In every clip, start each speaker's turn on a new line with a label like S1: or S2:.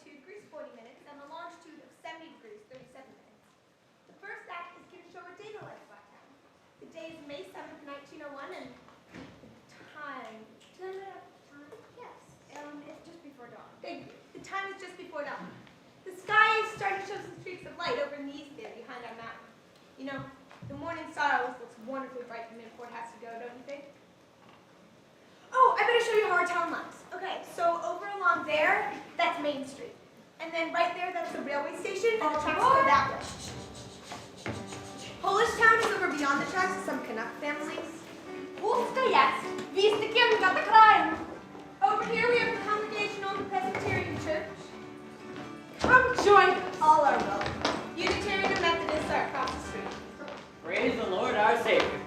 S1: degrees 40 minutes and the longitude of 70 degrees 37 minutes. The first act is going to show a day in the life of our town. The day is May 7th, 1901, and the time. Yes.
S2: It's just before dawn.
S1: Thank you. The time is just before dawn. The sky is starting to show some streaks of light over in the east there behind our mountain. You know, the morning star always looks wonderfully bright the minute before it has to go, don't you think? Oh, I better show you how our town lies. Okay, so over along there, that's Main Street. And then right there, that's the railway station, and the tracks go that way. Polish Town is over beyond the tracks with some Canuck families. Polska jest, Wistykiem got the crime. Over here we have the Congregational Presbyterian Church. Come join us. All are welcome. Unitarian and Methodists are across the street.
S3: Praise the Lord our Savior.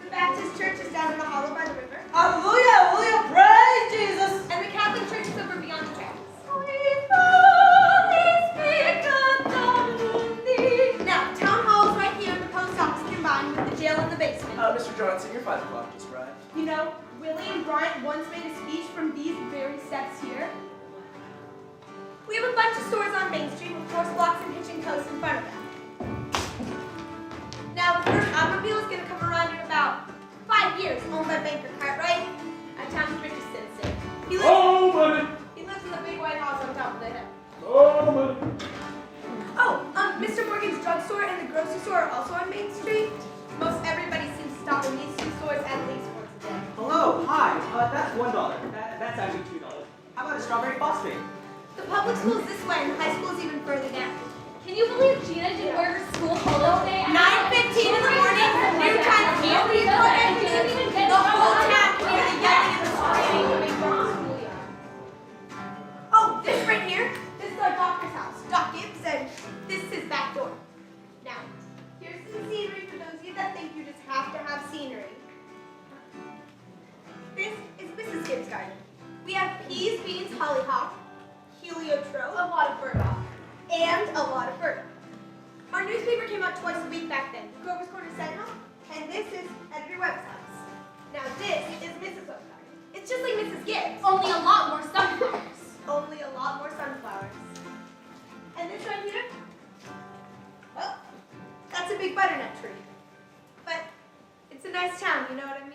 S1: The Baptist Church is down in the hollow by the river.
S4: Hallelujah, hallelujah, praise Jesus.
S1: And the Catholic Church is over beyond the tracks. Now, Town Hall is right here and the post office combined with the jail in the basement.
S4: Mr. Johnson, your 5 o'clock just arrived.
S1: You know, William Bryant once made a speech from these very steps here. We have a bunch of stores on Main Street with horse blocks and hitching posts in front of them. Now, the first automobile is going to come around in about 5 years, owned by banker Cartwright, our town's richest citizen. He lives in the big white house on top of the hill. Mr. Morgan's drugstore and the grocery store are also on Main Street. Most everybody seems to stop in these two stores at least once a day.
S5: Hello, hi. That's $1. That's actually $2. How about a strawberry phosphate?
S1: The public school is this way and the high school is even further down.
S2: Can you believe Gina didn't wear her school polo today?
S1: 9:15 in the morning, new time can't be the whole town can hear the yelling and the screaming coming from the schoolyard. Oh, this right here, this is our doctor's house, Doc Gibbs, and this is his back door. Now, here's some scenery for those of you that think you just have to have scenery. This is Mrs. Gibbs' garden. We have peas, beans, hollyhock, heliotrope, a lot of burdock, and a lot of burdock. Our newspaper came out twice a week back then, Grover's Corner Sentinel, and this is Editor Webb's house. Now this is Mrs. Webb's garden. It's just like Mrs. Gibbs.
S2: Only a lot more sunflowers.
S1: Only a lot more sunflowers. And this right here, well, that's a big butternut tree. But it's a nice town, you know what I mean?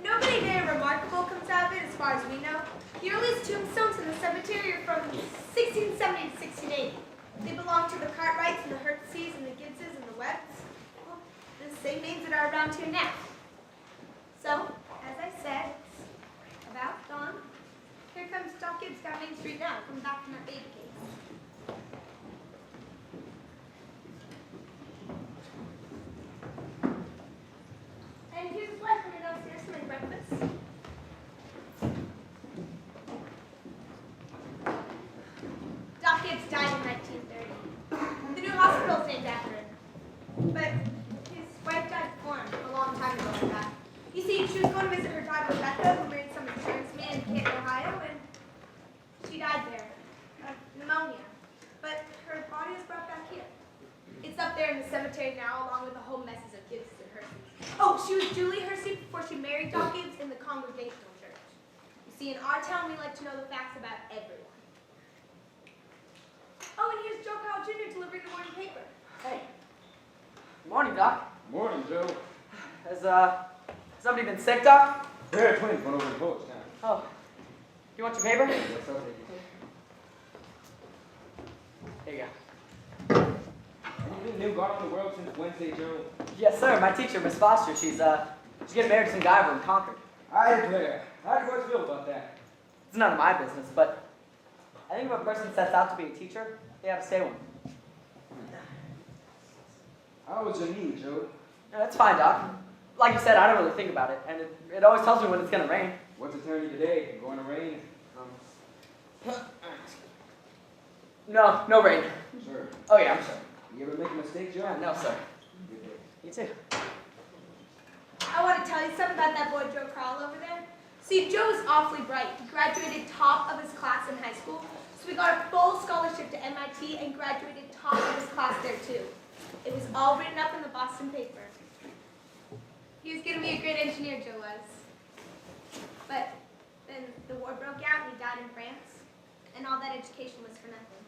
S1: Nobody very remarkable comes out of it as far as we know. The earliest tombstones in the cemetery are from 1670 to 1680. They belong to the Cartwrights and the Hertzies and the Gibbses and the Webbs. Well, the same names that are around here now. So, as I said, it's about dawn. Here comes Doc Gibbs down Main Street now, coming back from that baby case. And here's his wife coming downstairs to make breakfast. Doc Gibbs died in 1930. The new hospital is named after him. But his wife died before him, a long time ago like that. You see, she was going to visit her daughter Rebecca, who married some insurance man in Canton, Ohio, and she died there of pneumonia. But her body was brought back here. It's up there in the cemetery now, along with the whole messes of Gibbs and Herseys. Oh, she was Julie Hersey before she married Doc Gibbs in the Congregational Church. You see, in our town, we like to know the facts about everyone. Oh, and here's Joe Kyle Jr. delivering the morning paper.
S5: Hey. Good morning, Doc.
S6: Morning, Joe.
S5: Has somebody been sick, Doc?
S6: There, twins went over to Polish Town.
S5: Oh. You want your paper?
S6: Yes, I'll take it.
S5: Here you go.
S6: Have you been new guard on the world since Wednesday, Joe?
S5: Yes, sir. My teacher, Miss Foster, she's getting married to some guy over in Concord.
S6: I declare. How do you guys feel about that?
S5: It's none of my business, but I think if a person sets out to be a teacher, they have to stay one.
S6: How was your knee, Joe?
S5: No, that's fine, Doc. Like you said, I don't really think about it, and it always tells me when it's going to rain.
S6: What's it telling you today? Going to rain?
S5: No rain.
S6: Sure.
S5: Oh, yeah, I'm sure.
S6: You ever make a mistake, Joe?
S5: Yeah, no, sir.
S6: Good day.
S5: You too.
S1: I want to tell you something about that boy Joe Carl over there. See, Joe is awfully bright. He graduated top of his class in high school, so So we got a full scholarship to MIT and graduated top of his class there too. It was all written up in the Boston paper. He was going to be a great engineer, Joe was. But then the war broke out and he died in France. And all that education was for nothing.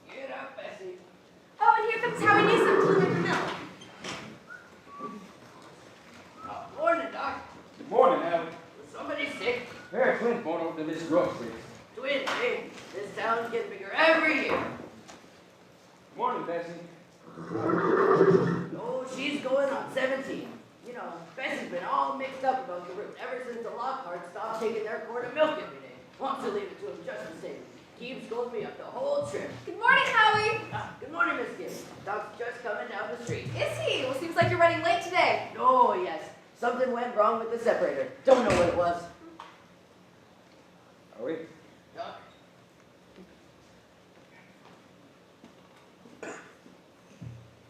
S3: Get up, Bessie.
S1: Oh, and here comes Howie Newsom to deliver the milk.
S3: Morning, Doc.
S6: Good morning, Allie.
S3: Was somebody sick?
S6: Hey, Clint, going over to this grocery.
S3: Twins, eh? This town's getting bigger every year.
S6: Morning, Bessie.
S3: Oh, she's going on 17. You know, Bessie's been all mixed up about the route ever since the Lockharts stopped taking their quart of milk every day. Wants to leave it to him just the same. Keeps scolding me up the whole trip.
S2: Good morning, Howie.
S3: Good morning, Miss Gibbs. Doc's just coming down the street.
S2: Is he? Well, seems like you're running late today.
S3: Oh, yes. Something went wrong with the separator. Don't know what it was.
S6: Are we?
S3: Doc?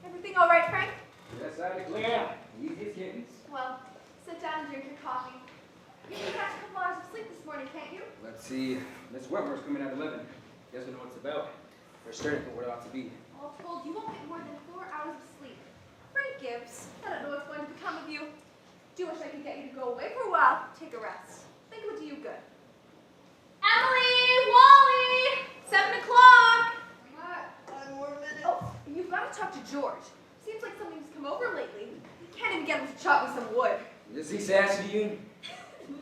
S2: Everything all right, Frank?
S6: Yes, I declare. Easy as kittens.
S2: Well, sit down and drink your coffee. You can catch a couple hours of sleep this morning, can't you?
S6: Let's see. Miss Wentworth's coming at 11. Guess we know what it's about. We're starting for what it ought to be.
S2: All told, you won't get more than 4 hours of sleep. Frank Gibbs, I don't know what's going to become of you. Do wish I could get you to go away for a while. Take a rest. Think it would do you good. Emily! Wally! 7 o'clock! Oh, you've got to talk to George. Seems like something's come over lately. You can't even get him to chop me some wood.
S6: Is he sassy to you?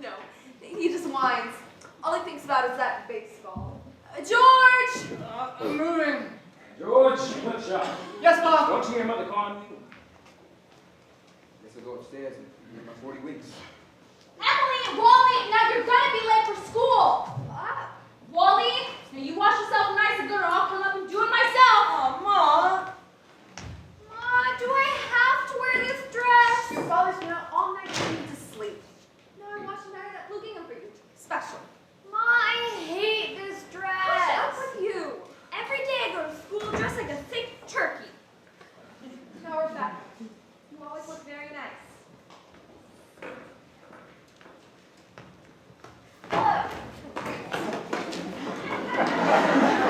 S2: No, he just whines. All he thinks about is that baseball. George!
S6: I'm moving. George, good shot.
S4: Yes, Pop.
S6: Don't you hear Mother calling you? Guess I'll go upstairs and get my 40 winks.
S2: Emily, Wally, now you're gonna be late for school. Wally, now you wash yourself nice and good or I'll come up and do it myself.
S4: Oh, Ma.
S2: Ma, do I have to wear this dress? Your father's been out all night and needs to sleep. No, I'm washing that blue gingham for you. Special. Ma, I hate this dress. What's up with you? Every day I go to school dressed like a thick turkey. Now we're back. You always look very nice.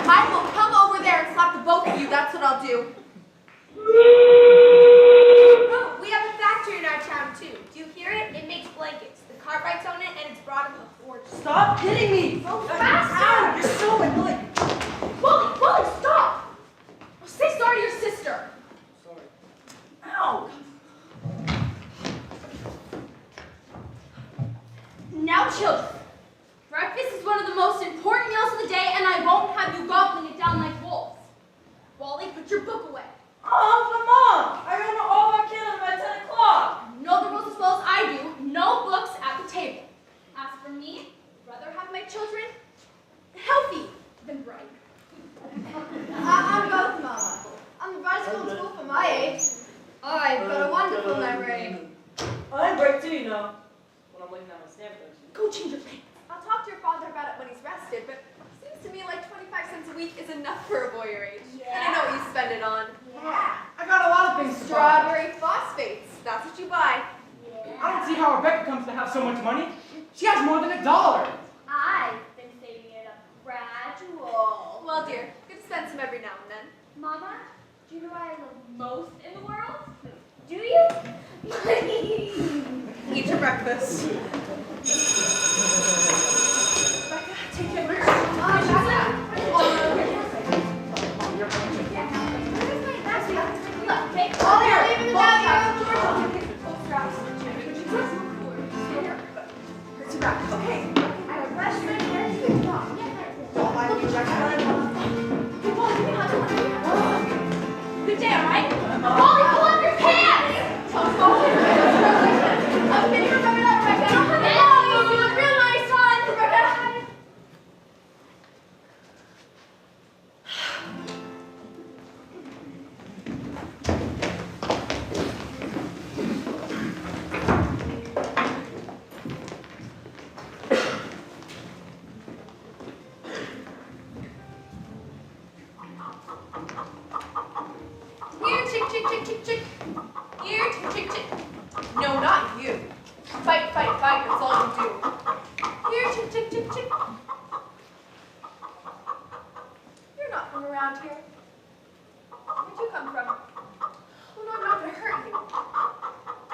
S2: I will come over there and slap the both of you. That's what I'll do.
S1: Oh, we have a factory in our town too. Do you hear it? It makes blankets. The Cartwrights own it and it's brought in a fortune.
S4: Stop hitting me.
S2: Go faster!
S4: Ow, you're so annoying.
S2: Wally, stop! Oh, say sorry to your sister.
S4: Sorry. Ow.
S2: Now, children, breakfast is one of the most important meals of the day, and I won't have you gobbling it down like wolves. Wally, put your book away.
S4: Oh, but Mom, I gotta know all about Canada by 10 o'clock.
S2: You know the rules as well as I do. No books at the table. As for me, I'd rather have my children healthy than bright.
S7: I'm both, Mama. I'm the brightest girl in school for my age. I've got a wonderful memory.
S4: I'm bright too, you know. When I'm looking at my stamp collection.
S2: Go change your pants. I'll talk to your father about it when he's rested, but it seems to me like 25 cents a week is enough for a boy your age. And I know what you spend it on.
S4: I got a lot of things to buy.
S2: Strawberry phosphates. That's what you buy.
S8: I don't see how Rebecca comes to have so much money. She has more than $1.
S7: I've been saving it up gradual.
S2: Well, dear, good to spend some every now and then.
S7: Mama, do you know what I love most in the world? Do you?
S2: Eat your breakfast. Rebecca, take care of your
S7: Oh, you're leaving the bathroom.
S2: Okay.
S7: I have brushed my hair to the top.
S2: Good day, alright? Wally, pull up your pants! Can you remember that, Rebecca? Wally, you look real nice, hon, Rebecca. Here, chick, chick, chick, chick, chick. around here? Where'd you come from? Oh, no, I'm not gonna hurt you.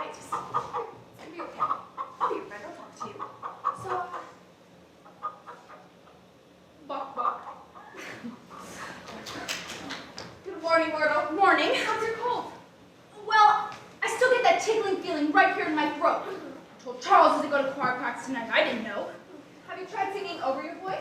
S2: It's gonna be okay. I'll be your friend. I'll talk to you. So, Buck, Buck. Good morning, Myrtle. Morning. How's your cold? Well, I still get that tickling feeling right here in my throat. I told Charles doesn't go to choir practice tonight. I didn't know. Have you tried singing over your voice?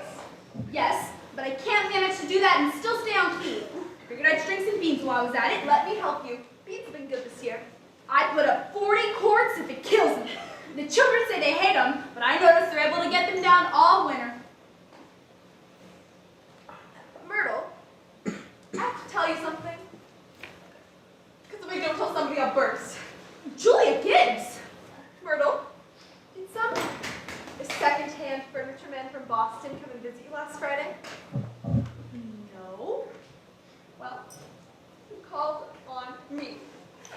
S2: Yes, but I can't manage to do that and still stay on key. Figured I'd string some beans while I was at it. Let me help you. Beans have been good this year. I put up 40 chords if it kills me. The children say they hate them, but I notice they're able to get them down all winter. Myrtle, I have to tell you something. Because if I don't tell somebody, I'll burst. Julia Gibbs! Myrtle, did some second-hand furniture man from Boston come and visit you last Friday? No. Well, he called on me.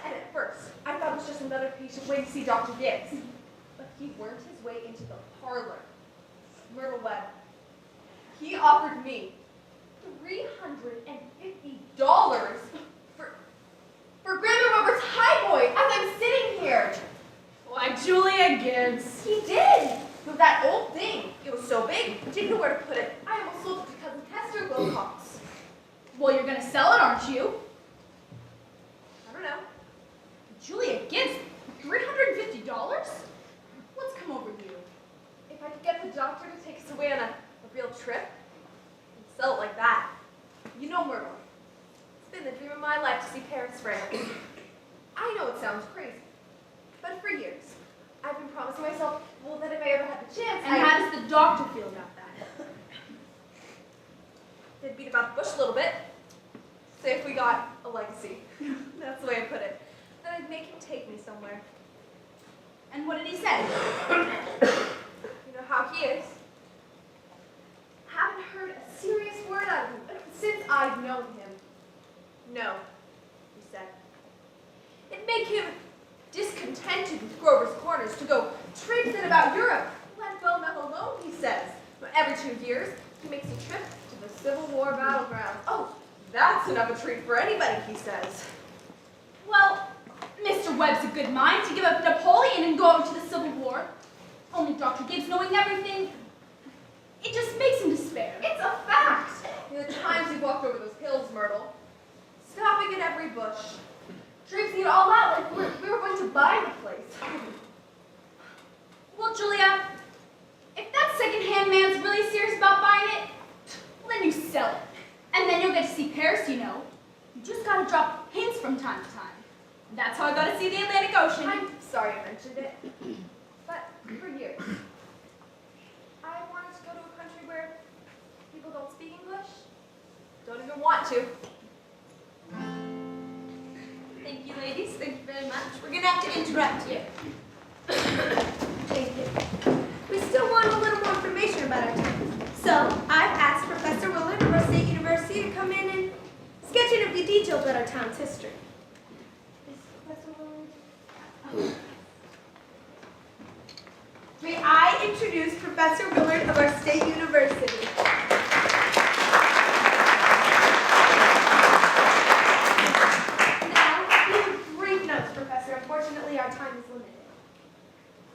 S2: And at first, I thought it was just another patient waiting to see Dr. Gibbs. But he worked his way into the parlor. Myrtle Webb. He offered me $350 for Grandma Robert's highboy as I'm sitting here.
S7: Why, Julia Gibbs.
S2: He did. With that old thing. It was so big, I didn't know where to put it. I almost sold it to Cousin Hester Wilcox.
S7: Well, you're gonna sell it, aren't you?
S2: I don't know.
S7: Julia Gibbs, $350? What's come over you?
S2: If I could get the doctor to take us away on a real trip, I'd sell it like that. You know, Myrtle, it's been the dream of my life to see Paris, France. I know it sounds crazy, but for years, I've been promising myself, well, that if I ever had the chance,
S7: And how does the doctor feel about that?
S2: They'd beat about the bush a little bit. Say if we got a legacy. That's the way I put it. Then I'd make him take me somewhere.
S7: And what did he say?
S2: You know how he is. Haven't heard a serious word out of him since I've known him. No, he said. It made him discontented with Grover's Corners to go traipsing about Europe. Let Beaumont alone, he says. But every 2 years, he makes a trip to the Civil War battleground. Oh, that's enough a treat for anybody, he says.
S7: Well, Mr. Webb's a good mind to give up Napoleon and go out to the Civil War. Only Dr. Gibbs knowing everything, it just makes him despair.
S2: It's a fact. The times we walked over those hills, Myrtle, stopping at every bush, traipsing it all out like we were going to buy the place.
S7: Well, Julia, if that second-hand man's really serious about buying it, then you sell it. And then you'll get to see Paris, you know. You just gotta drop hints from time to time. That's how I got to see the Atlantic Ocean.
S2: I'm sorry I mentioned it, but for years, I wanted to go to a country where people don't speak English, don't even want to.
S1: Thank you, ladies. Thank you very much. We're going to have to interrupt you. Thank you. We still want a little more information about our town. So I've asked Professor Willard of our state university to come in and sketch in a few details about our town's history. Is Professor Willard? May I introduce Professor Willard of our state university. Now, a few brief notes, Professor. Unfortunately, our time is limited.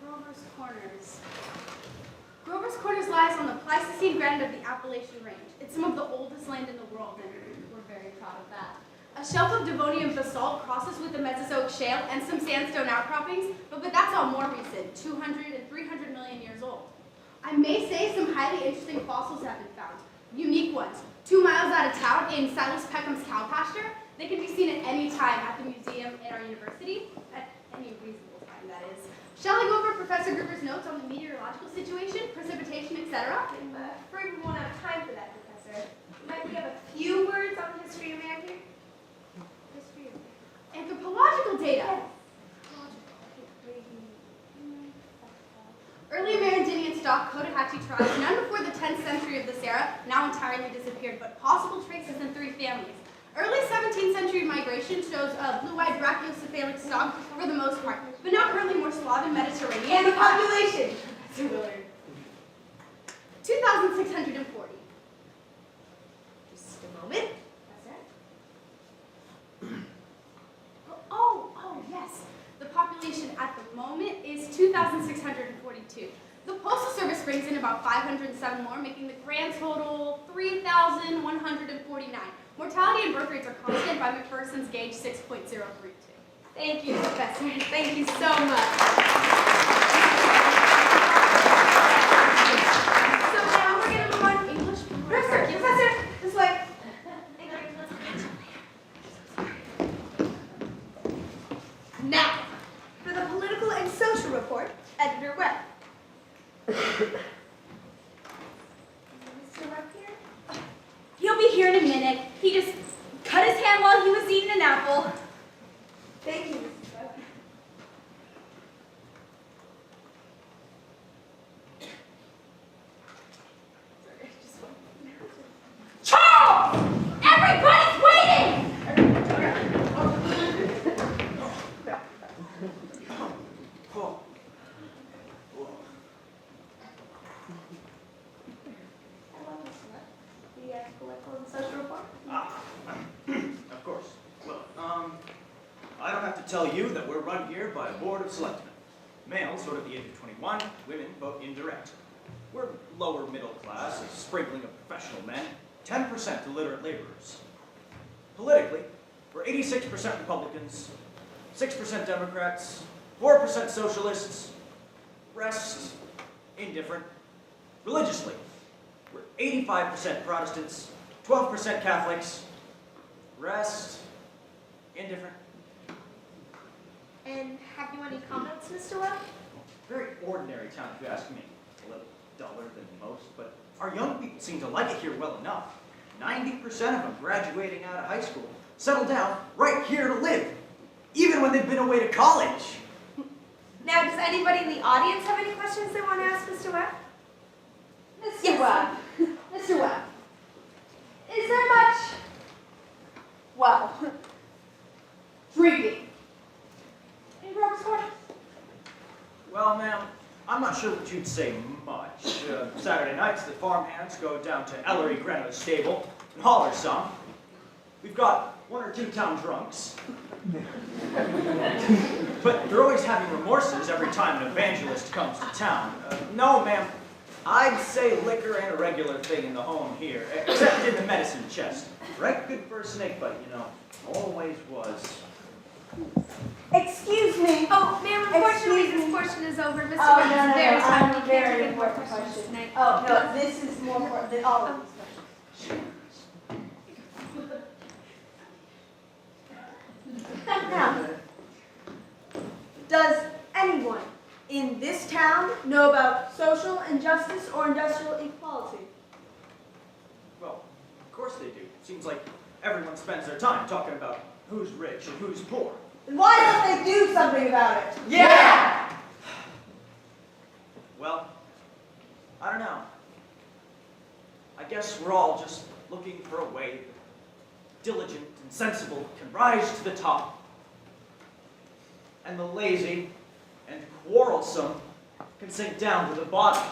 S7: Grover's Corners. Grover's Corners lies on the Pleistocene granite of the Appalachian Range. It's some of the oldest land in the world, and we're very proud of that. A shelf of Devonian basalt crosses with the Mesozoic shale and some sandstone outcroppings, but that's all more recent, 200 and 300 million years old. I may say some highly interesting fossils have been found, unique ones. 2 miles out of town in Silas Peckham's cow pasture, they can be seen at any time at the museum at our university, at any reasonable time, that is. Shall I go over Professor Gruber's notes on the meteorological situation, precipitation, etc.?
S1: I'm afraid we won't have time for that, Professor. Might we have a few words on the history of man here? History of man.
S7: Anthropological data. Early Amerindian stock Cotahuasi tribes, none before the 10th century of this era, now entirely disappeared, but possible traces in 3 families. Early 17th century migration shows a blue-eyed brachiocephalic stock for the most part, but not early more Slav and Mediterranean.
S1: And the population, Professor Willard.
S7: 2,640.
S1: Just a moment.
S7: too. The Postal Service brings in about 507 more, making the grand total 3,149. Mortality and birth rates are constant by McPherson's gauge 6.032.
S1: Thank you, Professor. Thank you so much. So now we're going to move on.
S7: English.
S1: Professor, this way. Thank you. Now, for the political and social report, Editor Webb. Mr. Webb here?
S2: He'll be here in a minute. He just cut his hand while he was eating an apple.
S1: Thank you, Mrs. Webb.
S2: Charles! Everybody's waiting!
S1: Hello, Mr. Webb. The political and social report?
S9: Of course. Well, I don't have to tell you that we're run here by a board of selectmen. Males sort of the age of 21, women vote indirect. We're lower middle class, a sprinkling of professional men, 10% illiterate laborers. Politically, we're 86% Republicans, 6% Democrats, 4% socialists, rest indifferent. Religiously, we're 85% Protestants, 12% Catholics, rest indifferent.
S1: And have you any comments, Mr. Webb?
S9: Very ordinary town, if you ask me. A little duller than most, but our young people seem to like it here well enough. 90% of them graduating out of high school settle down right here to live, even when they've been away to college.
S1: Now, does anybody in the audience have any questions they want to ask Mr. Webb?
S2: Mr. Webb. Mr. Webb. Is there much, well, drinking in Grover's Corners?
S9: Well, ma'am, I'm not sure what you'd say much. Saturday nights, the farmhands go down to Ellery Greno's stable and holler some. We've got 1 or 2 town drunks. But they're always having remorses every time an evangelist comes to town. No, ma'am, I'd say liquor ain't a regular thing in the home here, except in the medicine chest. Right good for a snake bite, you know. Always was.
S4: Excuse me.
S1: Oh, ma'am, unfortunately,
S4: Excuse
S1: this
S4: me.
S1: portion is over. Mr.
S4: Oh,
S1: Webb
S4: no,
S1: is
S4: no,
S1: very
S4: no,
S1: sorry.
S4: I have
S1: We
S4: a
S1: can't
S4: very
S1: take any more
S4: important
S1: questions
S4: question.
S1: tonight.
S4: Oh, no, this is more important than all of these questions. Now, does anyone in this town know about social injustice or industrial equality?
S9: Well, of course they do. Seems like everyone spends their time talking about who's rich and who's poor.
S4: Then why don't they do something about it?
S9: Yeah! Well, I don't know. I guess we're all just looking for a way that diligent and sensible can rise to the top, and the lazy and quarrelsome can sink down to the bottom.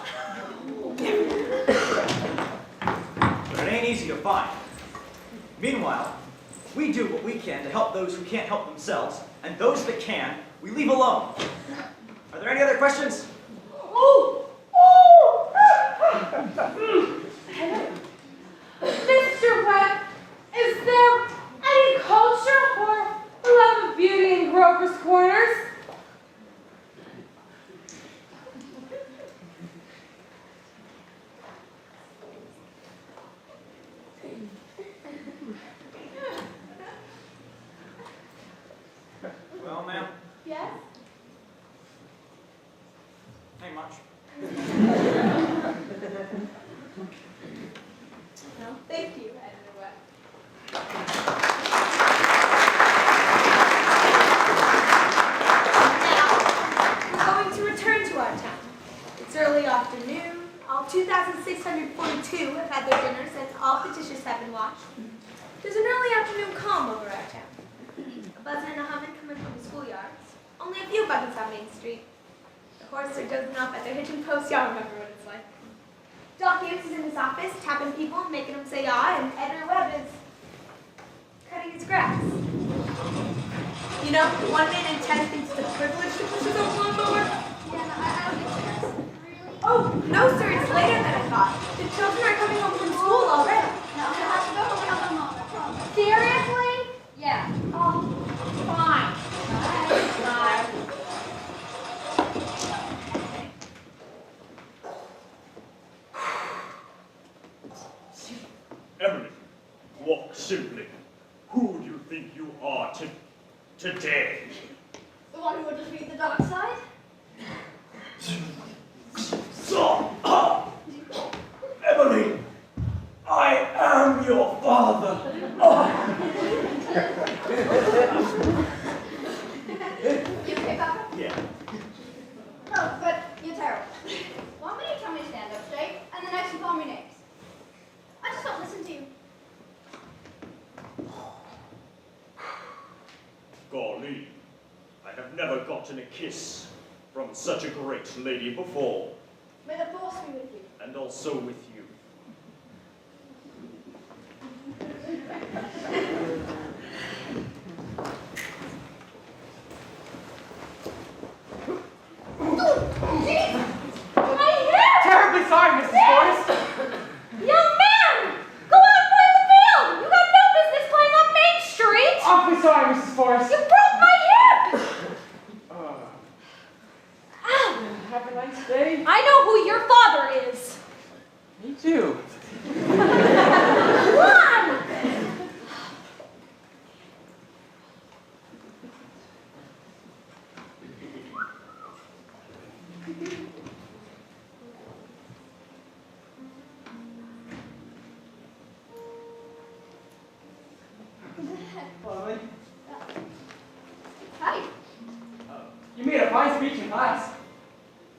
S9: But it ain't easy to find. Meanwhile, we do what we can to help those who can't help themselves, and those that can, we leave alone. Are there any other questions?
S2: Mr. Webb, is there any culture or love of beauty in Grover's Corners?
S9: Well, ma'am,
S2: Yes?
S9: ain't much.
S1: No, thank you, Editor Webb. Now, we're going to return to our town. It's early afternoon. All 2,642 have had their dinners and all the dishes have been washed. There's an early afternoon calm over our town. A buzzing and a humming coming from the schoolyards. Only a few buttons on Main Street. The horses are dozing off at their hitching posts. Y'all remember what it's like. Doc Hughes is in his office, tapping people and making them say ah, and Editor Webb is cutting his grass. You know, 1 man in 10 thinks it's a privilege to push his own lawnmower.
S2: Yeah, no, I don't think so.
S1: Oh, no, sir, it's later than I thought. The children are coming home from school already.
S7: No, I have to go home another month, I promise.
S2: Seriously?
S7: Yeah.
S2: Oh, fine. Bye.
S9: Emily, walk simply. Who do you think you are today?
S2: The one who will defeat the dark side?
S9: Emily, I am your father.
S2: You okay, Papa?
S9: Yeah.
S2: No, but you're terrible. One minute you tell me to stand up straight, and the next you call me names. I just don't listen to you.
S9: Golly, I have never gotten a kiss from such a great lady before,
S2: May the force be with you.
S9: and also with you.
S8: Terribly sorry, Mrs. Forrest.
S2: Young man! Go out and play in the field! You got no business playing on Main Street!
S8: Awfully sorry, Mrs. Forrest.
S2: You broke my hip!
S8: Have a nice day.
S2: I know who your father is.
S8: Me too.
S2: Run!
S8: Lovely.
S2: Hi.
S8: You made a fine speech in class.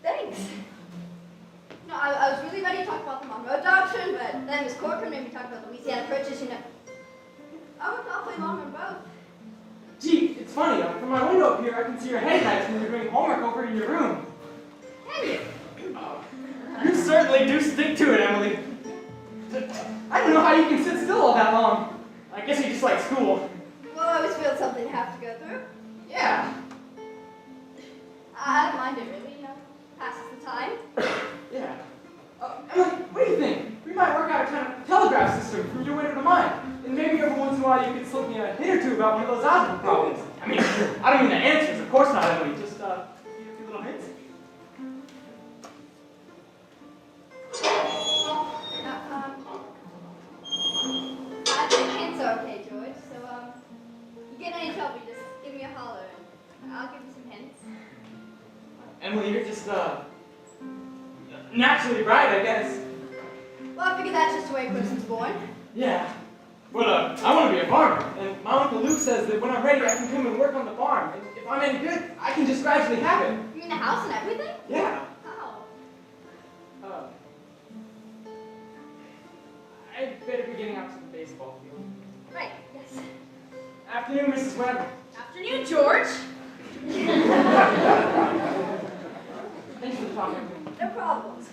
S2: Thanks. No, I was really ready to talk about the Monroe Doctrine, but then Miss Corcoran made me talk about Louisiana Purchase, you know. I worked awfully long on both.
S8: Gee, it's funny. From my window up here, I can see your head nights when you're doing homework over in your room.
S2: Can you?
S8: You certainly do stick to it, Emily. I don't know how you can sit still all that long. I guess you just like school.
S2: Well, I always feel something to have to go through.
S8: Yeah.
S2: I don't mind it really, you know. Passes the time.
S8: Yeah. Emily, what do you think? We might work out a kind of telegraph system from your window to mine. And maybe every once in a while you could slip me a hint or two about one of those algebra problems. I mean, I don't mean the answers, of course not, Emily. Just a few little hints.
S2: I think hints are okay, George. So, you get any trouble, you just give me a holler, and I'll give you some hints.
S8: Emily, you're just, naturally bright, I guess.
S2: Well, I figure that's just the way a person's born.
S8: Yeah. But, I want to be a farmer. And my Uncle Luke says that when I'm ready, I can come and work on the farm. And if I'm any good, I can just gradually have it.
S2: You mean the house and everything?
S8: Yeah.
S2: Oh.
S8: I'd better be getting out to the baseball field.
S2: Right, yes.
S8: Afternoon, Mrs. Webb.
S1: Afternoon, George.
S8: Thanks for the talk.
S2: No problems.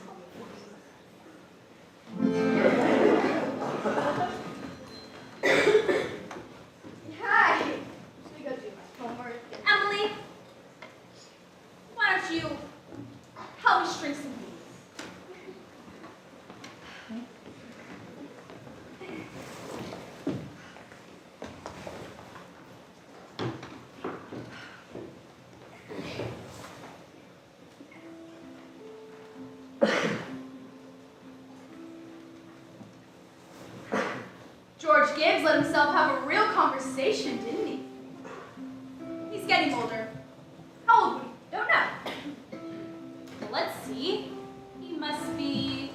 S2: Hi. Should we go do my homework?
S1: Emily, why don't you help me string some beads? George Gibbs let himself have a real conversation, didn't he? He's getting older. How old would he? Don't know. Well, let's see. He must be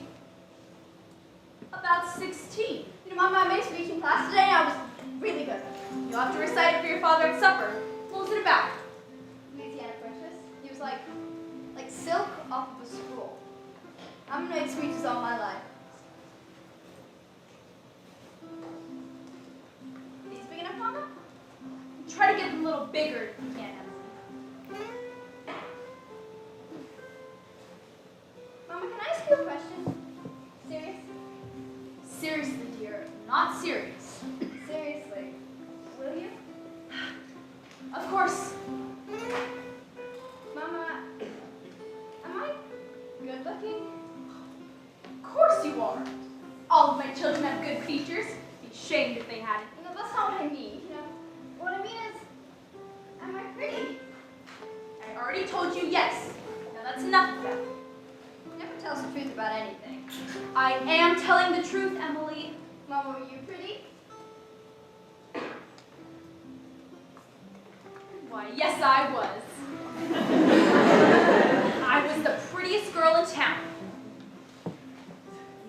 S1: about 16.
S2: You know, my made speech in class today, and I was really good.
S1: You'll have to recite it for your father at supper. What was it about?
S2: Louisiana Purchase. He was like silk off of a scroll. I've made speeches all my life. These big enough, Mama?
S1: Try to get them a little bigger if you can, Emily.
S2: Mama, can I ask you a question? Serious?
S1: Seriously, dear, not serious.
S2: Seriously. Will you?
S1: Of course.
S2: Mama, am I good looking?
S7: all of my children have good features. Be ashamed if they hadn't.
S2: That's not what I mean. What I mean is, am I pretty?
S7: I already told you yes. Now that's enough of that.
S2: You never tell us the truth about anything.
S7: I am telling the truth, Emily.
S2: Mama, were you pretty?
S7: Why, yes, I was. I was the prettiest girl in town.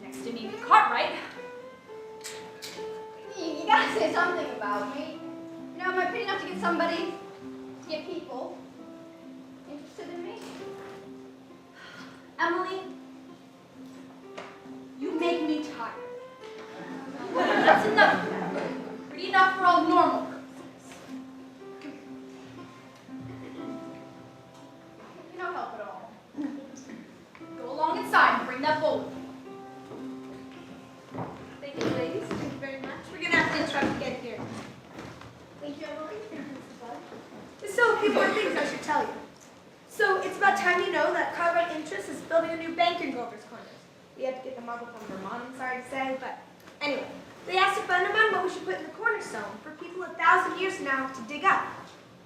S7: Next to me, Cartwright.
S2: You gotta say something about me. Am I pretty enough to get somebody, to get people interested in me?
S7: Emily, you make me tired. That's enough of that. Pretty enough for all normal purposes.
S2: You no help at all.
S7: Go along inside and bring that bowl with you.
S1: Thank you, ladies. Thank you very much. We're gonna have to interrupt again here. Thank you, Emily. So, a few more things I should tell you. So, it's about time you know that Cartwright Interest is building a new bank in Grover's Corners. We had to get the marble from Vermont, I'm sorry to say, but anyway. They asked a friend of mine what we should put in the cornerstone for people 1,000 years from now to dig up.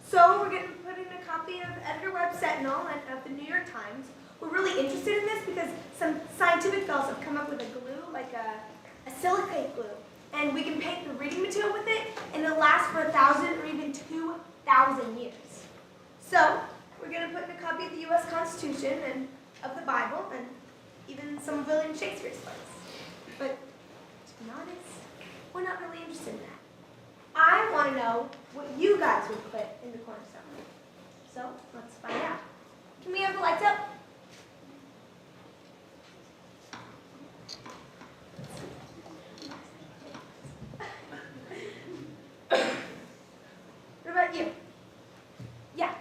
S1: So, we're going to put in a copy of Editor Web Sentinel and of the New York Times. We're really interested in this because some scientific fellows have come up with a glue, like a silicate glue. And we can paint the reading material with it, and it'll last for 1,000 or even 2,000 years. So, we're going to put in a copy of the U.S. Constitution and of the Bible, and even some of William Shakespeare's plays. But, to be honest, we're not really interested in that. I want to know what you guys would put in the cornerstone. So, let's find out. Can we have the lights up? What about you? Yeah.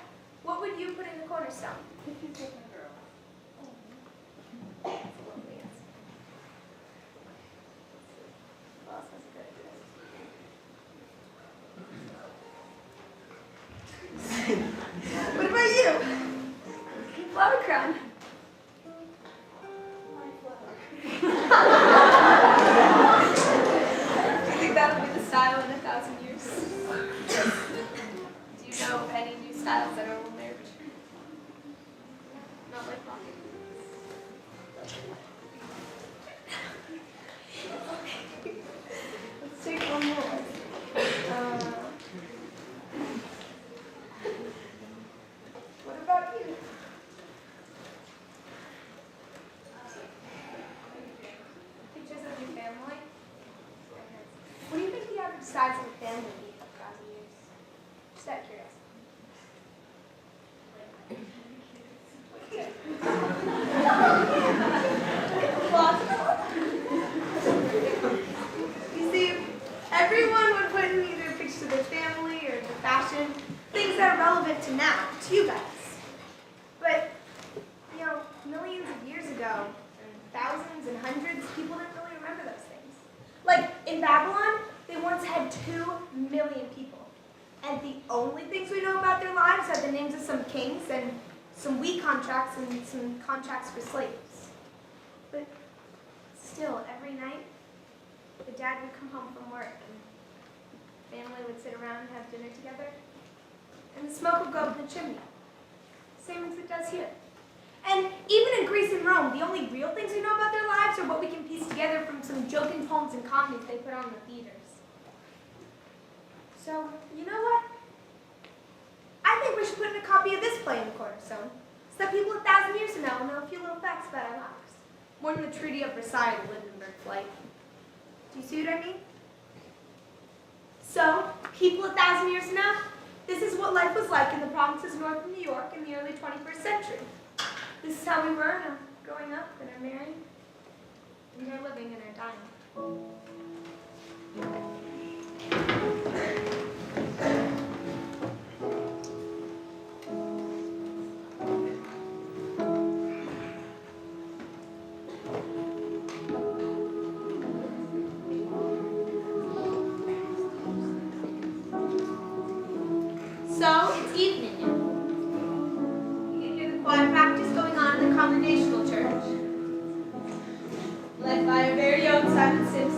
S1: What would you put in the cornerstone? That's a lovely answer. Who else has a good idea? What about you? Flower crown. Do you think that'll be the style in 1,000 years? Do you know of any new styles that are on there? Not like rocket. Let's take one more. What about you? Pictures of your family? What do you think the average size of a family would be in 1,000 years? Just out of curiosity. You see, everyone would put in either pictures of their family or the fashion, things that are relevant to now, to you guys. But, millions of years ago, and thousands and hundreds, people didn't really remember those things. Like, in Babylon, they once had 2 million people. And the only things we know about their lives are the names of some kings and some wheat contracts and some contracts for slaves. But still, every night, the dad would come home from work and the family would sit around and have dinner together. And the smoke would go up the chimney. Same as it does here. And even in Greece and Rome, the only real things we know about their lives are what we can piece together from some joking poems and comedies they put on in the theaters. So, you know what? I think we should put in a copy of this play in the cornerstone, so that people 1,000 years from now will know a few little facts about our lives. More than the Treaty of Versailles and Lindenberg flight. Do you see what I mean? So, people 1,000 years from now, this is what life was like in the provinces north of New York in the early 21st century. This is how we were growing up and our marrying, and our living and our dying. So, it's evening now. You can hear the choir practice going on in the Congregational Church, led by our very own Simon Simpson.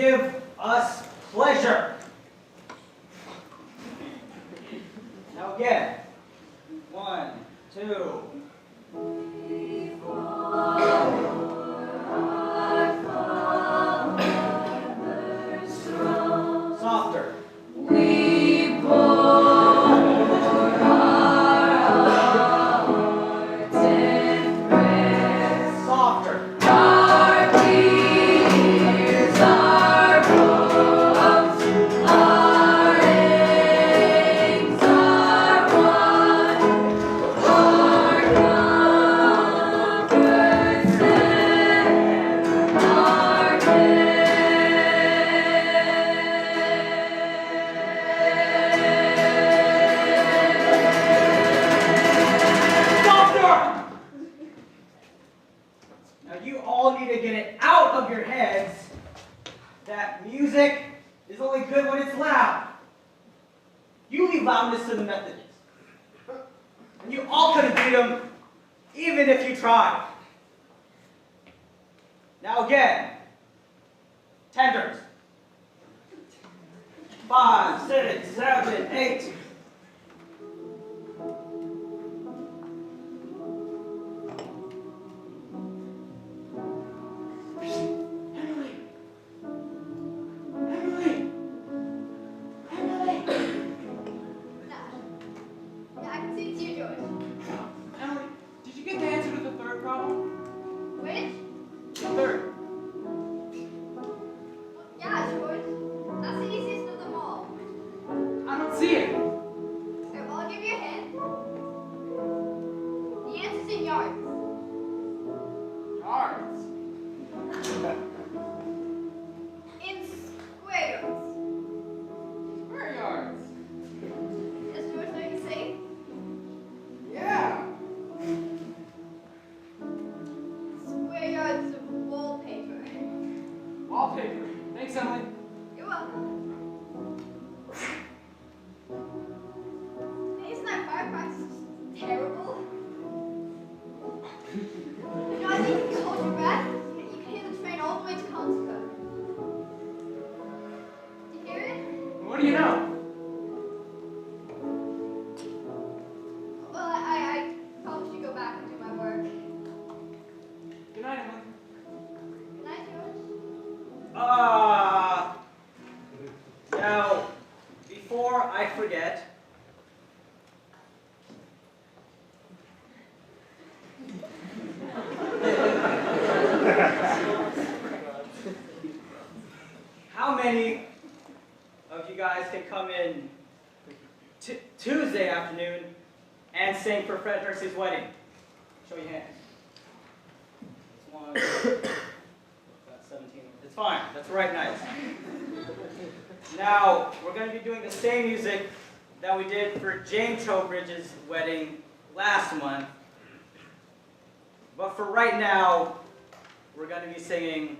S9: give us pleasure. Now again. 1, 2. Softer. Softer. Softer! Now you all need to get it out of your heads that music is only good when it's loud. You leave loudness to the Methodists. And you all couldn't beat them even if you tried. Now again, tenders. 5, 6, 7, 8.
S2: Yeah, I can see it's you, George.
S8: Emily, did you get the answer to the third problem?
S2: Which?
S8: The third.
S2: Yeah, George. That's the easiest of them all.
S8: I don't see it.
S2: Okay, well, I'll give you a hint. The answer's in yards.
S8: Yards.
S2: In square yards.
S8: Square yards.
S2: Does George know what you say?
S8: Yeah.
S2: Square yards of wallpaper.
S8: Wallpaper. Thanks, Emily.
S2: You're welcome. Hey, isn't that fire practice just terrible? You know, I think if you hold your breath, you can hear the train all the way to Contica. Do you hear it?
S8: What do you know?
S2: Well, I probably should go back and do my work.
S8: Good night, Emily.
S2: Good night, George.
S9: Now, before I forget, how many of you guys can come in Tuesday afternoon and sing for Fred Hersey's wedding? Show your hands. That's 1, that's 17. It's fine. That's right, nice. Now, we're going to be doing the same music that we did for James Trowbridge's wedding last month. But for right now, we're going to be singing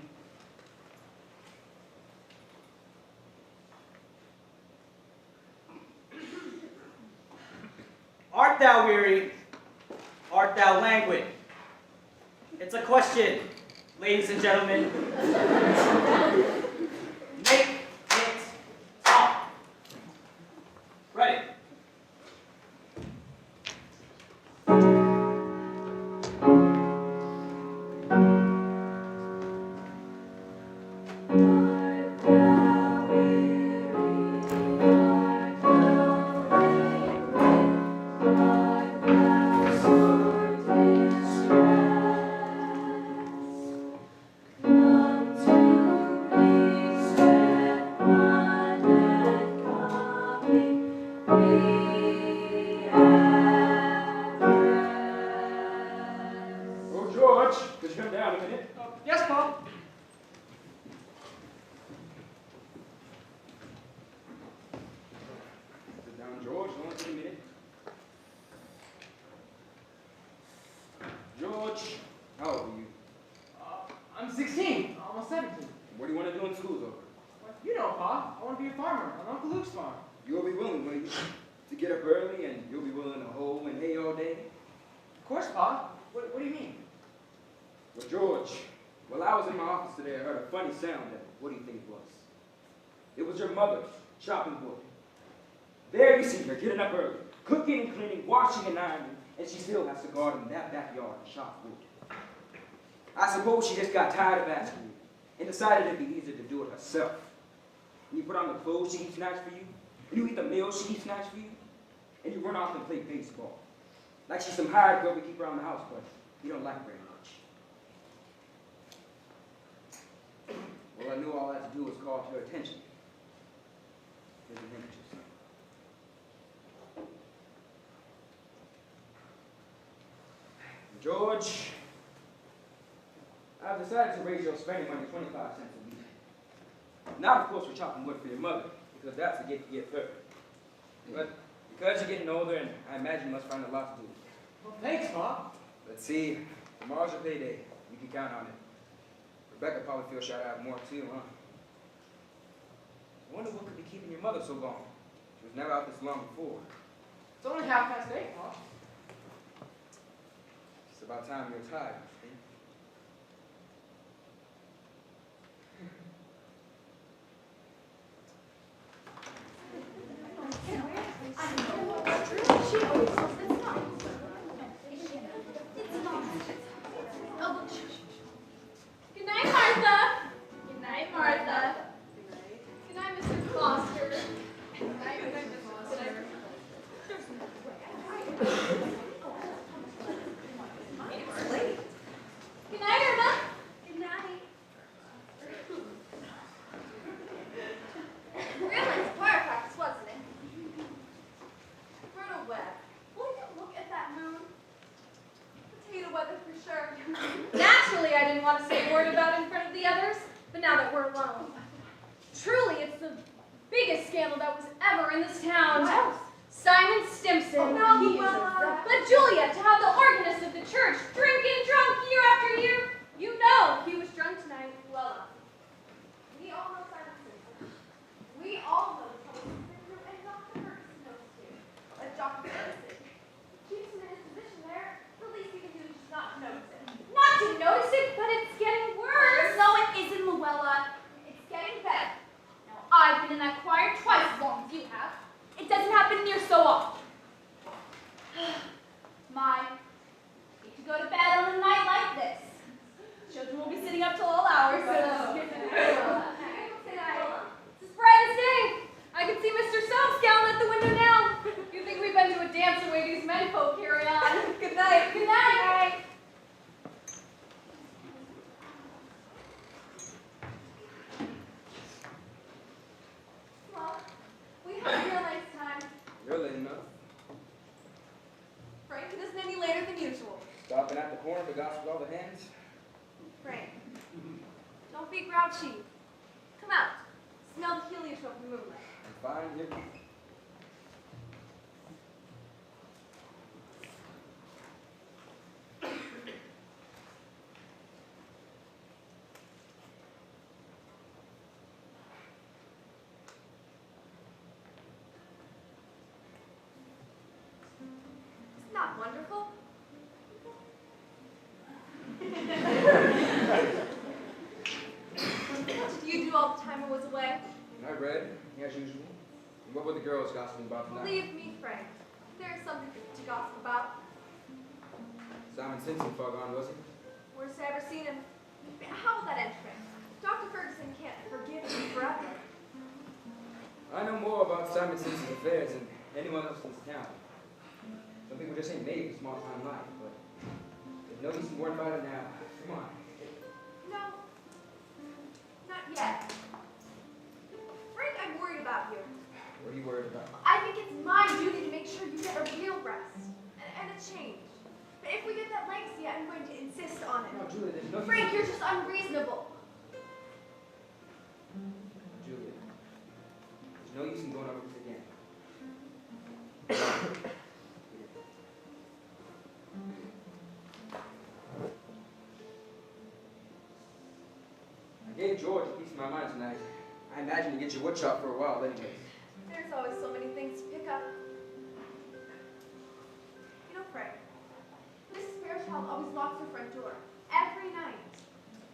S9: Art thou weary? Art thou languid? It's a question, ladies and gentlemen. Make it stop. Ready?
S6: Oh, George, could you come down a minute?
S8: Yes, Paul.
S6: Sit down, George. Only take a minute. George, how old are you?
S8: I'm 16, almost 17.
S6: What do you want to do when school's over?
S8: Well, you know, Pa, I want to be a farmer on Uncle Luke's farm.
S6: You'll be willing, will you? To get up early and you'll be willing to hoe and hay all day?
S8: Of course, Pa. What do you mean?
S6: Well, George, while I was in my office today, I heard a funny sound that What do you think it was? It was your mother chopping wood. There you see her getting up early, cooking and cleaning, washing and ironing, and she still has to guard in that backyard and chop wood. I suppose she just got tired of asking you and decided it'd be easier to do it herself. And you put on the clothes she keeps snatched for you, and you eat the meals she keeps snatched for you, and you run off and play baseball. Like she's some hired girl we keep around the house, but you don't like very much. Well, I knew all I had to do was call to her attention. Here's the handkerchief. George, I've decided to raise your spending money 25 cents a week. Not, of course, for chopping wood for your mother, because that's a gift to give her. But because you're getting older, and I imagine you must find a lot to do.
S8: Well, thanks, Ma.
S6: Let's see, tomorrow's your payday. You can count on it. Rebecca probably feels shy to have more too, huh? I wonder what could be keeping your mother so long. She was never out this long before.
S8: It's only 8:30, Ma.
S6: It's about time you're tired, I think.
S2: Good night, Martha. Good night, Martha. Good night, Mr. Foster. Good night, Mr. Foster. Good night, Irma. Good night. Real nice choir practice, wasn't it? Brutal Webb, will you look at that moon? Potato weather for sure. Naturally, I didn't want to say a word about it in front of the others, but now that we're alone. Truly, it's the biggest scandal that was ever in this town. Simon Stimson.
S1: Oh, no,
S2: He is a rat. But Julia, to have the organist of the church drinking drunk year after year, you know he was drunk tonight. Well, we all know Simon Stimson. We all know the trouble he's been through, and Dr. Ferguson knows too. Dr. Ferguson keeps him in his position there. The least we can do is just not to notice it. Not to notice it, but it's getting worse. No, it isn't, Luella. It's getting better. Now, I've been in that choir twice as long as you have. It doesn't happen near so often. My, need to go to bed on a night like this. Children will be sitting up till all hours. It's as bright as day. I can see Mr. Soap scowling at the window now. You think we've been to a dance the way these men folk carry on. Good night. Good night. Well, we had a real nice time.
S6: You're late enough.
S2: Frank, it isn't any later than usual.
S6: Stopping at the corner to gossip with all the hands.
S2: Frank, don't be grouchy. Come out. Smell the heliotrope in the moonlight.
S6: I'm fine, here.
S2: Isn't that wonderful? What did you do all the time I was away?
S6: I read, as usual. And what were the girls gossiping about tonight?
S2: Believe me, Frank, there is something to gossip about.
S6: Simon Simpson fog on, was he?
S2: Worst I ever seen him. How will that end, Frank? Dr. Ferguson can't forgive me forever.
S6: I know more about Simon Simpson's affairs than anyone else in this town. Some people just ain't made for small-time life, but there's no use in worrying about it now. Come on.
S2: No, not yet. Frank, I'm worried about you.
S6: What are you worried about?
S2: I think it's my duty to make sure you get a real rest and a change. But if we get that legacy, I'm going to insist on it.
S6: No, Julia, there's no use.
S2: Frank, you're just unreasonable.
S6: Julia, there's no use in going over this again. I gave George a piece of my mind tonight. I imagine you get your wood chopped for a while anyways.
S2: There's always so many things to pick up. You know, Frank, Mrs. Fairchild always locks her front door every night.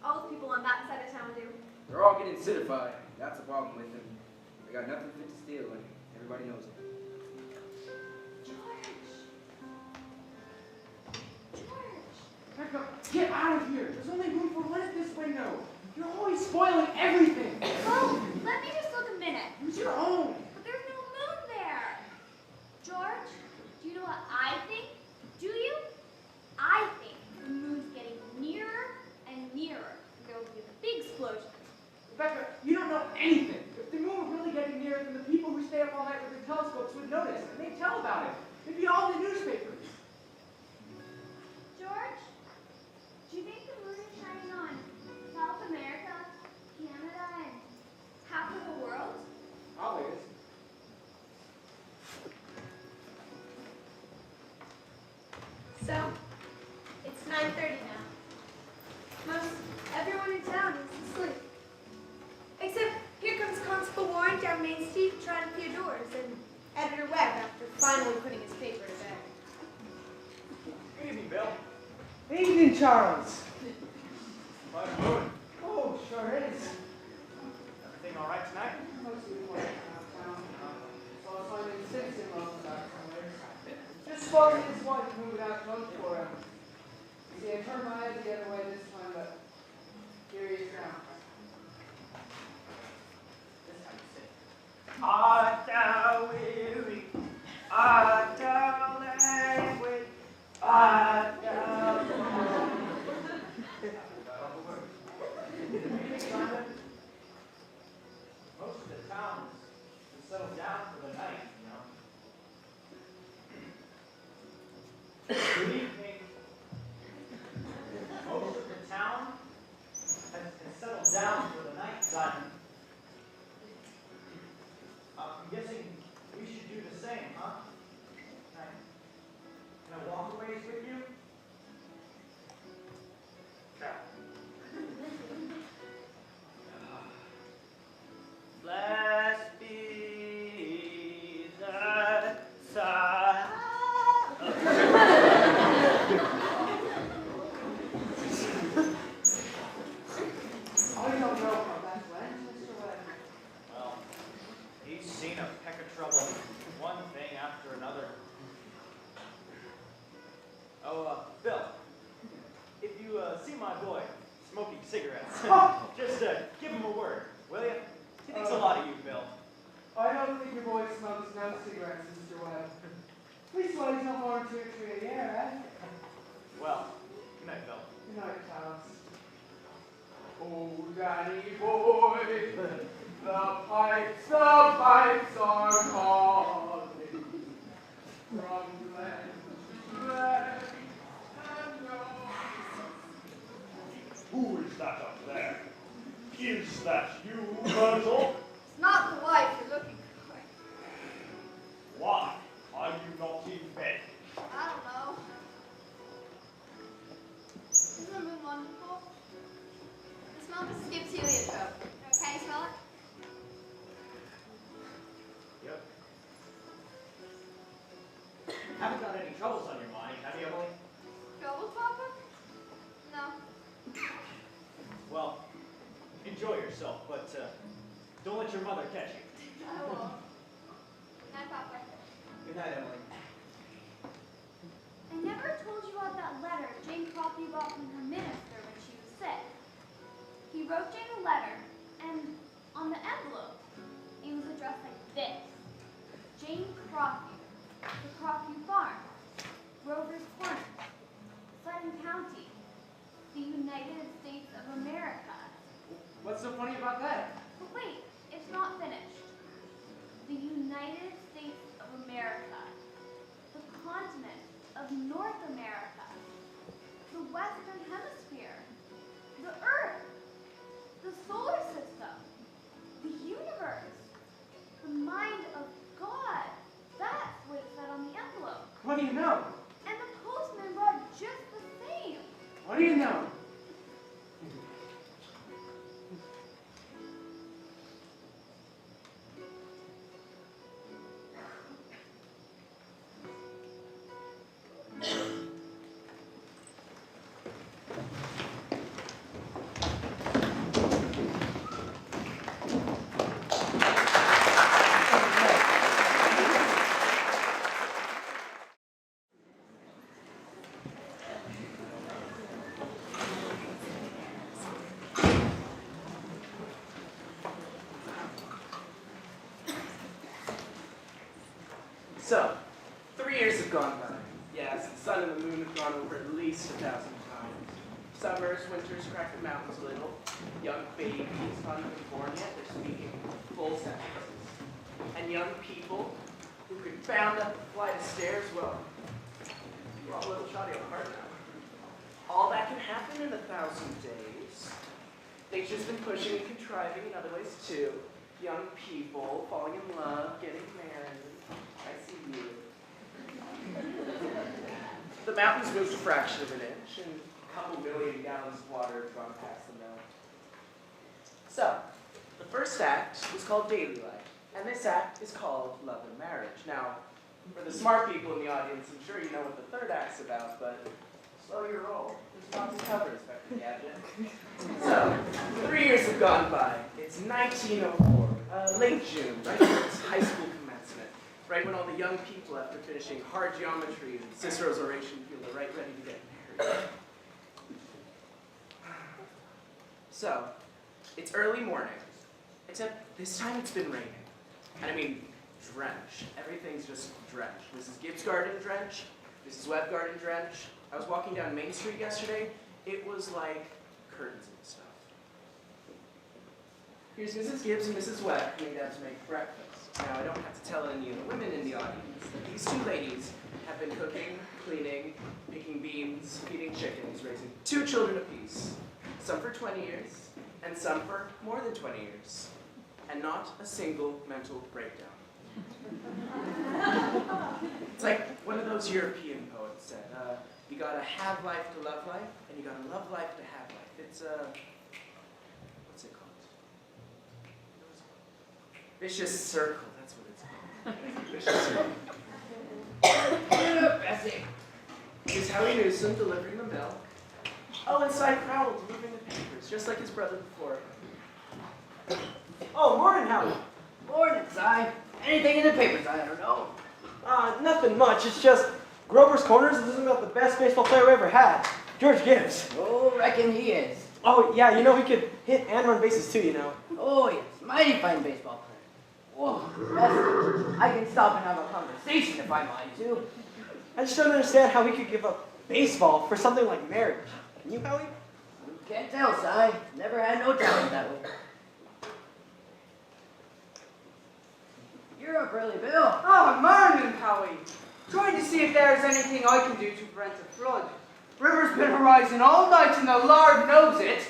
S2: All the people on that side of town do.
S6: They're all getting citified. That's the problem with them. They got nothing fit to steal, and everybody knows it.
S8: Becca, get out of here. There's only room for one at this window. You're always spoiling everything.
S2: Oh, let me just look a minute.
S8: Use your own.
S2: But there's no moon there. George, do you know what I think? Do you? I think the moon's getting nearer and nearer. There will be a big explosion.
S8: Rebecca, you don't know anything. If the moon were really getting near, then the people who stay up all night with their telescopes would notice, and they'd tell about it. It'd be all in the newspapers.
S2: George, do you think the moon is shining on South America, Canada, and half of the world?
S8: Always.
S1: So, it's 9:30 now. Most everyone in town is asleep. Except here comes Constable Warren down Main Street trying a few doors, and Editor Webb after finally putting his paper to bed.
S9: Good evening, Bill.
S8: Evening, Charles.
S9: How's it going?
S8: Oh, sure is.
S9: Everything all right tonight?
S8: Mostly quiet downtown. So I was finding Simpson lost back somewhere. Just supposing his wife moved out close for him. See, I turned my head the other way this time, but here he is now.
S9: This time you sing. Art thou weary? Art thou languid? Art thou most of the town has settled down for the night, you know. Good evening. Most of the town has settled down for the night, Simon. I'm guessing we should do the same, huh? Can I walk a ways with you? Blessed be the Son.
S8: I don't know how that went, Mr. Webb.
S9: Well, he's seen a peck of trouble, one thing after another. Oh, Bill, if you see my boy smoking cigarettes, just give him a word, will you? He thinks a lot of you, Bill.
S8: I don't think your boy smokes no cigarettes, Mr. Webb. Please why he's no more than 2 or 3 a year, eh?
S9: Well, good night, Bill.
S8: Good night, Charles. Oh, Danny boy, the pipes are calling from glen to glen and
S10: Who is that up there? Is that you, Myrtle?
S2: It's not the wife you're looking for.
S10: Why are you not in bed?
S2: I don't know. Isn't the moon wonderful? The smell just skips heliotrope. Can you smell it?
S9: Yep. Haven't got any troubles on your mind, have you, Emily?
S2: Trouble, Papa? No.
S9: Well, enjoy yourself, but don't let your mother catch you.
S2: I won't. Night, Papa.
S9: Good night, Emily.
S2: I never told you about that letter Jane Coffey got from her minister when she was sick. He wrote Jane a letter, and on the envelope, it was addressed like this. Jane Crockett, the Crockett Farm, Rover's Corners, Sutton County, the United States of America.
S8: What's so funny about that?
S2: But wait, it's not finished. The United States of America, the continent of North America, the Western Hemisphere, the Earth, the solar system, the universe, the mind of God. That's what it said on the envelope.
S8: What do you know?
S2: And the postman brought just the same.
S8: What do you know?
S11: So, 3 years have gone by. Yes, the sun and the moon have gone over at least 1,000 times. Summers, winters crack the mountains a little. Young babies not even born yet, they're speaking full sentences. And young people who could bound up a flight of stairs, well, we're all a little shoddy apart now. All that can happen in 1,000 days. Nature's been pushing and contriving in other ways too. Young people falling in love, getting married. I see you. The mountains moved a fraction of an inch, and a couple million gallons of water have gone past the mill. So, the first act was called daily life, and this act is called love and marriage. Now, for the smart people in the audience, I'm sure you know what the third act's about, but slow your roll. There's lots to cover, Inspector Gadget. So, 3 years have gone by. It's 1904, late June, right when it's high school commencement, right when all the young people, after finishing hard geometry and Cicero's oration, feel they're right ready to get married. So, it's early morning, except this time it's been raining. And I mean, drenched. Everything's just drenched. Mrs. Gibbs' garden drenched, Mrs. Webb garden drenched. I was walking down Main Street yesterday. It was like curtains and stuff. Here's Mrs. Gibbs and Mrs. Webb coming down to make breakfast. Now, I don't have to tell any of the women in the audience that these two ladies have been cooking, cleaning, picking beans, feeding chickens, raising 2 children apiece. Some for 20 years, and some for more than 20 years. And not a single mental breakdown. It's like one of those European poets said, you gotta have life to love life, and you gotta love life to have life. It's what's it called? Vicious circle, that's what it's called. Vicious circle. Bessie. Here's Howie Newsom delivering the milk. Oh, and Cy Crowell delivering the papers, just like his brother before.
S8: Oh, morning, Howie.
S3: Morning, Si. Anything in the papers, I don't know.
S8: Nothing much. It's just Grover's Corners is about the best baseball player we ever had, George Gibbs.
S3: Oh, reckon he is.
S8: Oh, yeah, you know he could hit and run bases too, you know.
S3: Oh, yes. Mighty fine baseball player. Whoa, Bessie, I can stop and have a conversation if I mind to.
S8: I just don't understand how he could give up baseball for something like marriage. Can you, Howie?
S3: Can't tell, Si. Never had no talent that way. You're up early, Bill.
S12: Oh, morning, Howie. Trying to see if there's anything I can do to prevent a flood. River's been arising all night and the Lord knows it.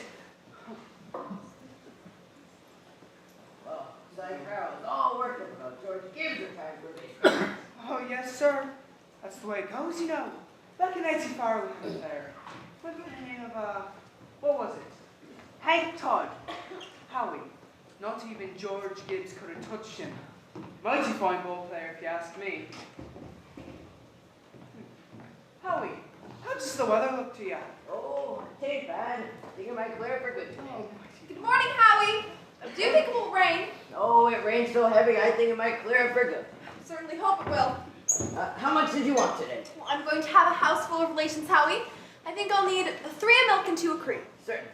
S3: Well, Si Crowell's all working about George Gibbs retired for baseball.
S12: Oh, yes, sir. That's the way it goes, you know. Back in 84 we was there. With the name of, what was it? Hank Todd. Howie. Not even George Gibbs could have touched him. Mighty fine ball player, if you ask me. Howie, how does the weather look to you?
S3: Oh, it ain't bad. Think it might clear for good today.
S2: Good morning, Howie. Do you think it will rain?
S3: Oh, it rains so heavy, I think it might clear for good.
S2: Certainly hope it will.
S3: How much did you want today?
S2: Well, I'm going to have a house full of relations, Howie. I think I'll need 3 of milk and 2 of cream.
S3: Certainly.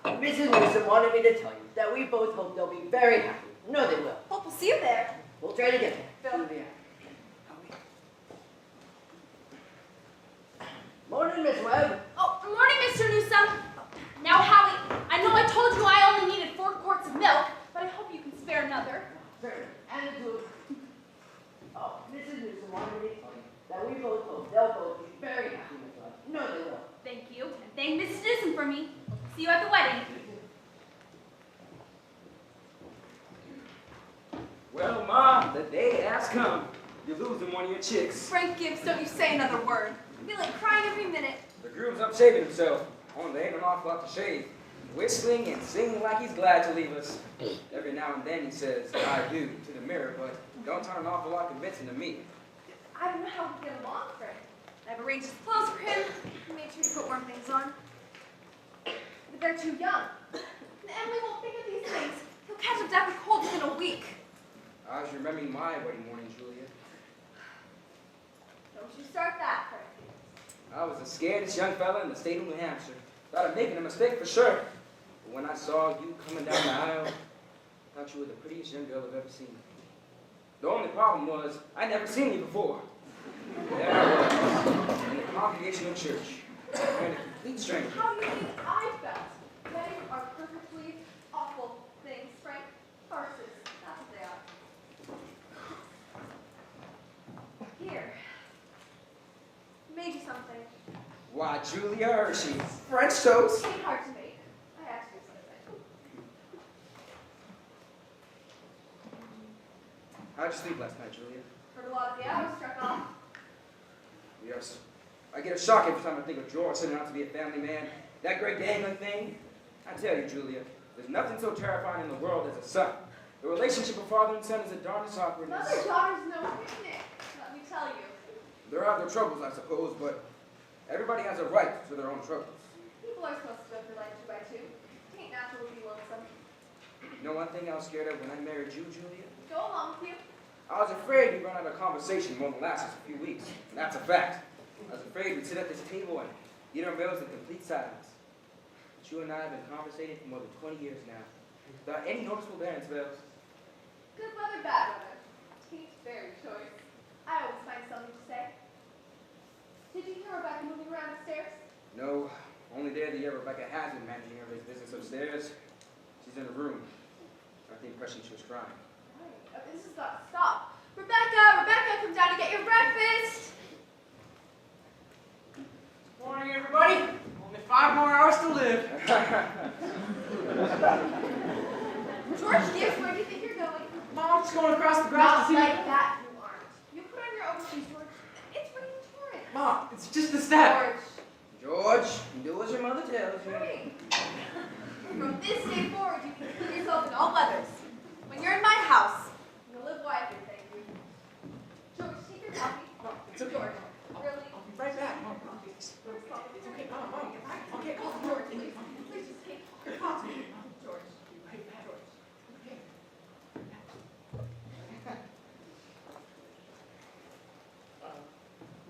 S3: Mrs. Newsom wanted me to tell you that we both hope they'll be very happy. No, they will.
S2: Hope we'll see you there.
S3: We'll try to get there.
S2: Phil.
S3: Morning, Miss Webb.
S7: Oh, good morning, Mr. Newsom. Now, Howie, I know I told you I only needed 4 quarts of milk, but I hope you can spare another.
S3: Certainly. And the 2. Oh, Mrs. Newsom wanted me to tell you that we both hope they'll both be very happy, Miss Webb. No, they will.
S7: Thank you, and thank Mrs. Newsom for me. See you at the wedding.
S6: Well, Ma, the day has come. You're losing one of your chicks.
S2: Frank Gibbs, don't you say another word. I feel like crying every minute.
S6: The groom's up shaving himself. Only there ain't an awful lot to shave. Whistling and singing like he's glad to leave us. Every now and then he says, I do, to the mirror, but don't sound an awful lot convincing to me.
S2: I don't know how we get along, Frank. I've arranged his clothes for him. I made sure to put warm things on. But they're too young. And Emily won't think of these things. He'll catch a death of cold within a week.
S6: I was remembering my wedding morning, Julia.
S2: Don't you start that, Frank.
S6: I was the scaredest young fella in the state of New Hampshire. Thought of making a mistake for sure. But when I saw you coming down the aisle, I thought you were the prettiest young girl I've ever seen. The only problem was I'd never seen you before. There I was, in the Congregational Church, and a complete stranger.
S2: How do you think I felt? Weddings are perfectly awful things, Frank. Farces. That's what they are. Here. Made you something.
S6: Why, Julia Hershey, French toast.
S2: It ain't hard to make. I had to do something.
S6: How'd you sleep last night, Julia?
S2: Heard a lot of the hours struck off.
S6: Yes. I get a shock every time I think of George turning out to be a family man. That great dangling thing. I tell you, Julia, there's nothing so terrifying in the world as a son. The relationship of father and son is the darndest awkwardness.
S2: Mother-daughter's no picnic, let me tell you.
S6: There are their troubles, I suppose, but everybody has a right to their own troubles.
S2: People are supposed to live their life 2 by 2. It ain't natural to be lonesome.
S6: You know one thing I was scared of when I married you, Julia?
S2: Go along with you.
S6: I was afraid we'd run out of conversation won't last us a few weeks. And that's a fact. I was afraid we'd sit at this table and eat our meals in complete silence. But you and I have been conversating for more than 20 years now, without any noticeable bearing spells.
S2: Good weather, bad weather. Tate's very choice. I always find something to say. Did you hear Rebecca moving around upstairs?
S6: No, only day of the year Rebecca has been managing everybody's business upstairs. She's in her room. I got the impression she was crying.
S2: Right. This has got to stop. Rebecca, Rebecca, come down and get your breakfast.
S8: Morning, everybody. Only 5 more hours to live.
S2: George Gibbs, where do you think you're going?
S8: Mom, just going across the grass
S2: Not
S8: to see.
S2: like that, you aren't. You put on your overshoes, George. It's raining torrents.
S8: Mom, it's just a step.
S6: George, do as your mother tells you.
S2: Hurry. From this day forward, you can clean yourself in all weathers. When you're in my house, you'll live wisely, thank you. George, take your coffee.
S8: Mom, it's okay.
S2: George, really?
S8: I'll be right back. Mom, it's okay. Mom, I'll get coffee.
S2: George, please just take your coffee. George.
S8: Right back.
S2: George.
S8: Okay.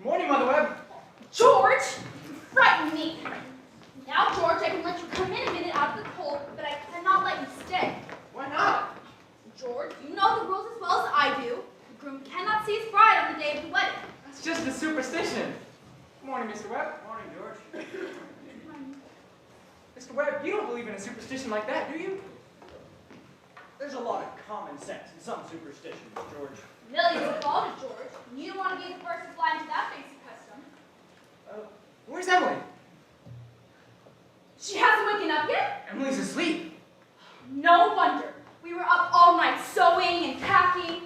S8: Morning, Mother Webb.
S7: George, you frighten me. Now, George, I can let you come in a minute out of the cold, but I cannot let you stay.
S8: Why not?
S7: George, you know the rules as well as I do. The groom cannot see his bride on the day of the wedding.
S8: That's just a superstition. Good morning, Mr. Webb.
S9: Morning, George.
S8: Mr. Webb, you don't believe in a superstition like that, do you?
S9: There's a lot of common sense in some superstitions, George.
S7: Millions have followed it, George. And you don't want to be the first to fly into that basic custom.
S8: Where's Emily?
S7: She hasn't waken up yet?
S8: Emily's asleep.
S7: No wonder. We were up all night sewing and packing.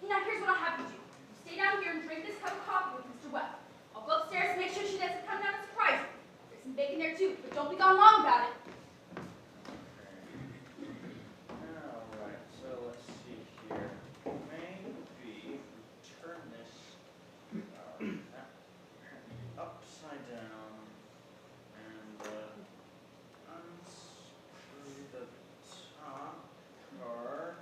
S7: Now, here's what I'll have you do. You stay down here and drink this cup of coffee with Mr. Webb. I'll go upstairs and make sure she doesn't come down and surprise you. There's some bacon there, too, but don't be gone long about it.
S9: Alright, so let's see here. Maybe turn this upside down and unscrew the top or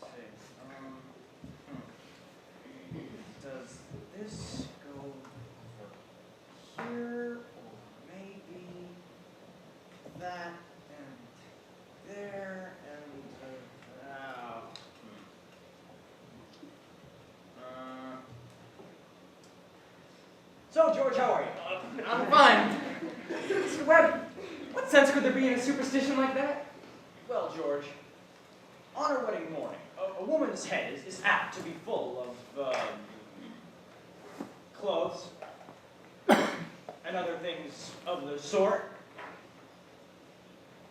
S9: let's see. Does this go over here or maybe that and there and So George, how are you?
S8: I'm fine. Mr. Webb, what sense could there be in a superstition like that?
S9: Well, George, on her wedding morning, a woman's head is apt to be full of clothes and other things of the sort.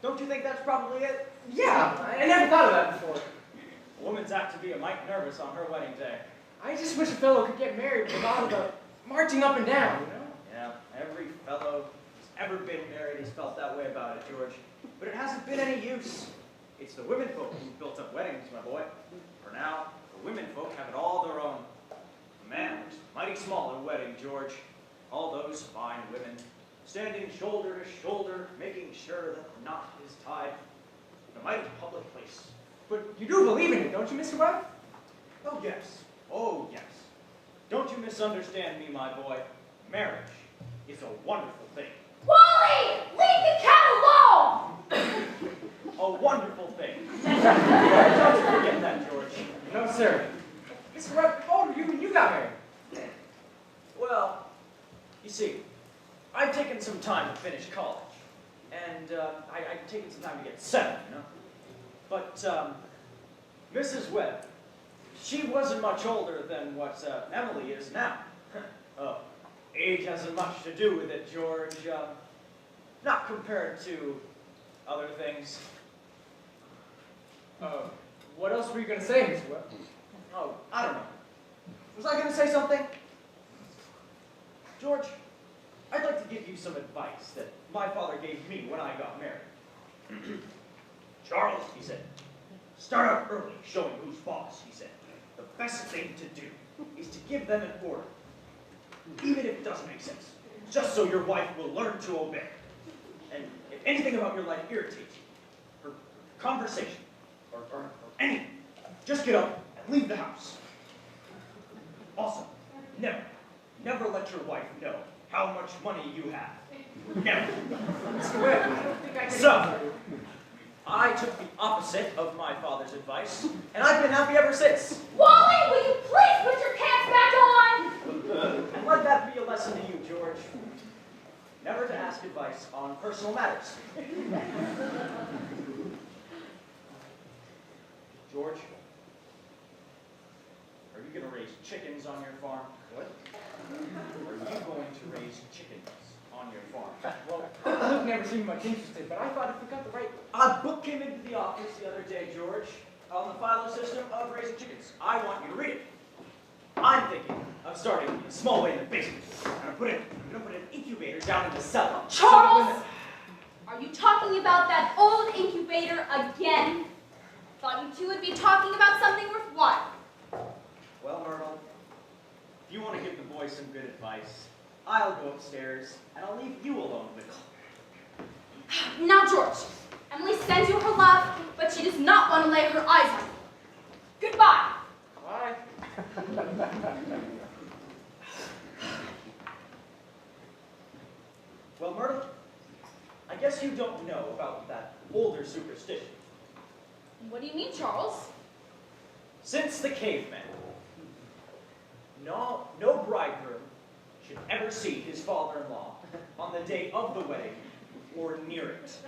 S9: Don't you think that's probably it?
S8: Yeah, I never thought of that before.
S9: A woman's apt to be a mite nervous on her wedding day.
S8: I just wish a fellow could get married without all the marching up and down, you know?
S9: Yeah, every fellow who's ever been married has felt that way about it, George. But it hasn't been any use. It's the women folk who've built up weddings, my boy. For now, the women folk have it all their own. The man looks mighty small at a wedding, George. All those fine women, standing shoulder to shoulder, making sure that the knot is tied. In a mighty public place.
S8: But you do believe in it, don't you, Mr. Webb?
S9: Oh, yes. Oh, yes. Don't you misunderstand me, my boy. Marriage is a wonderful thing.
S7: Wally! Leave the cat alone!
S9: Oh, wonderful thing. Don't you forget that, George.
S8: No, sir. Mr. Webb, how old were you when you got married?
S9: Well, you see, I'd taken some time to finish college. And I'd taken some time to get settled, you know? But Mrs. Webb, she wasn't much older than what Emily is now. Oh, age hasn't much to do with it, George. Not compared to other things.
S8: What else were you going to say, Mr. Webb?
S9: Oh, I don't know. Was I going to say something? George, I'd like to give you some advice that my father gave me when I got married. Charles, he said, start out early, showing who's boss, he said. The best thing to do is to give them an order, even if it doesn't make sense, just so your wife will learn to obey. And if anything about your life irritates you, her conversation, or anything, just get up and leave the house. Also, never let your wife know how much money you have. Never.
S8: Mr. Webb, I don't think I can...
S9: So, I took the opposite of my father's advice, and I've been happy ever since.
S2: Wally, will you please put your pants back on?
S9: And let that be a lesson to you, George. Never to ask advice on personal matters. George, are you going to raise chickens on your farm? What? Are you going to raise chickens on your farm?
S8: Well, Luke never seemed much interested, but I thought if we got the right...
S9: A book came into the office the other day, George, on the philo system of raising chickens. I want you to read it. I'm thinking of starting a small way in the basement. I'm going to put an incubator down in the cellar.
S2: Charles! Are you talking about that old incubator again? Thought you two would be talking about something worthwhile.
S9: Well, Myrtle, if you want to give the boys some good advice, I'll go upstairs and I'll leave you alone with it.
S2: Now, George, Emily sends you her love, but she does not want to lay her eyes on you. Goodbye.
S8: Bye.
S9: Well, Myrtle, I guess you don't know about that older superstition.
S2: What do you mean, Charles?
S9: Since the cavemen, no bridegroom should ever see his father-in-law on the day of the wedding or near it.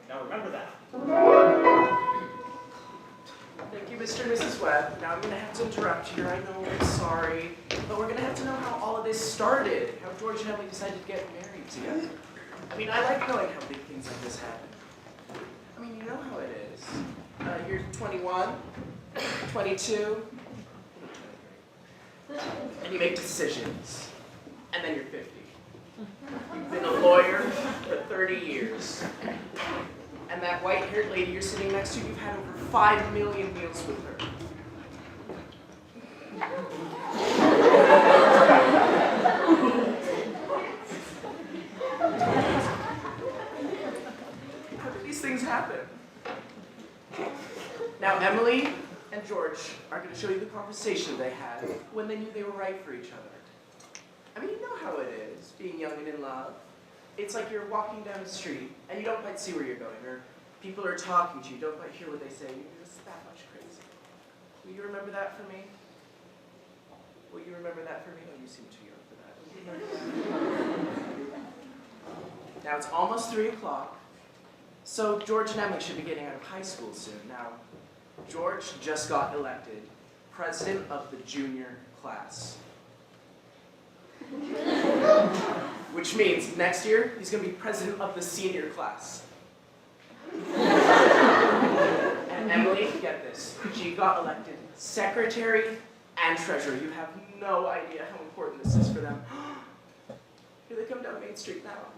S9: Now remember that.
S11: Thank you, Mr. and Mrs. Webb. Now I'm going to have to interrupt here. I know, I'm sorry. But we're going to have to know how all of this started, how George and Emily decided to get married together. I mean, I like knowing how big things like this happen. I mean, you know how it is. You're 21, 22, and you make decisions. And then you're 50. You've been a lawyer for 30 years. And that white-haired lady you're sitting next to, you've had over 5 million meals with her. How do these things happen? Now, Emily and George are going to show you the conversation they had when they knew they were right for each other. I mean, you know how it is, being young and in love. It's like you're walking down the street, and you don't quite see where you're going, or people are talking to you, you don't quite hear what they say, you're just that much crazy. Will you remember that for me? Will you remember that for me? Oh, you seem too young for that. Will you remember that? Now, it's almost 3 o'clock, so George and Emily should be getting out of high school soon. Now, George just got elected president of the junior class. Which means next year, he's going to be president of the senior class. And Emily, get this, she got elected secretary and treasurer. You have no idea how important this is for them. Here they come down Main Street now.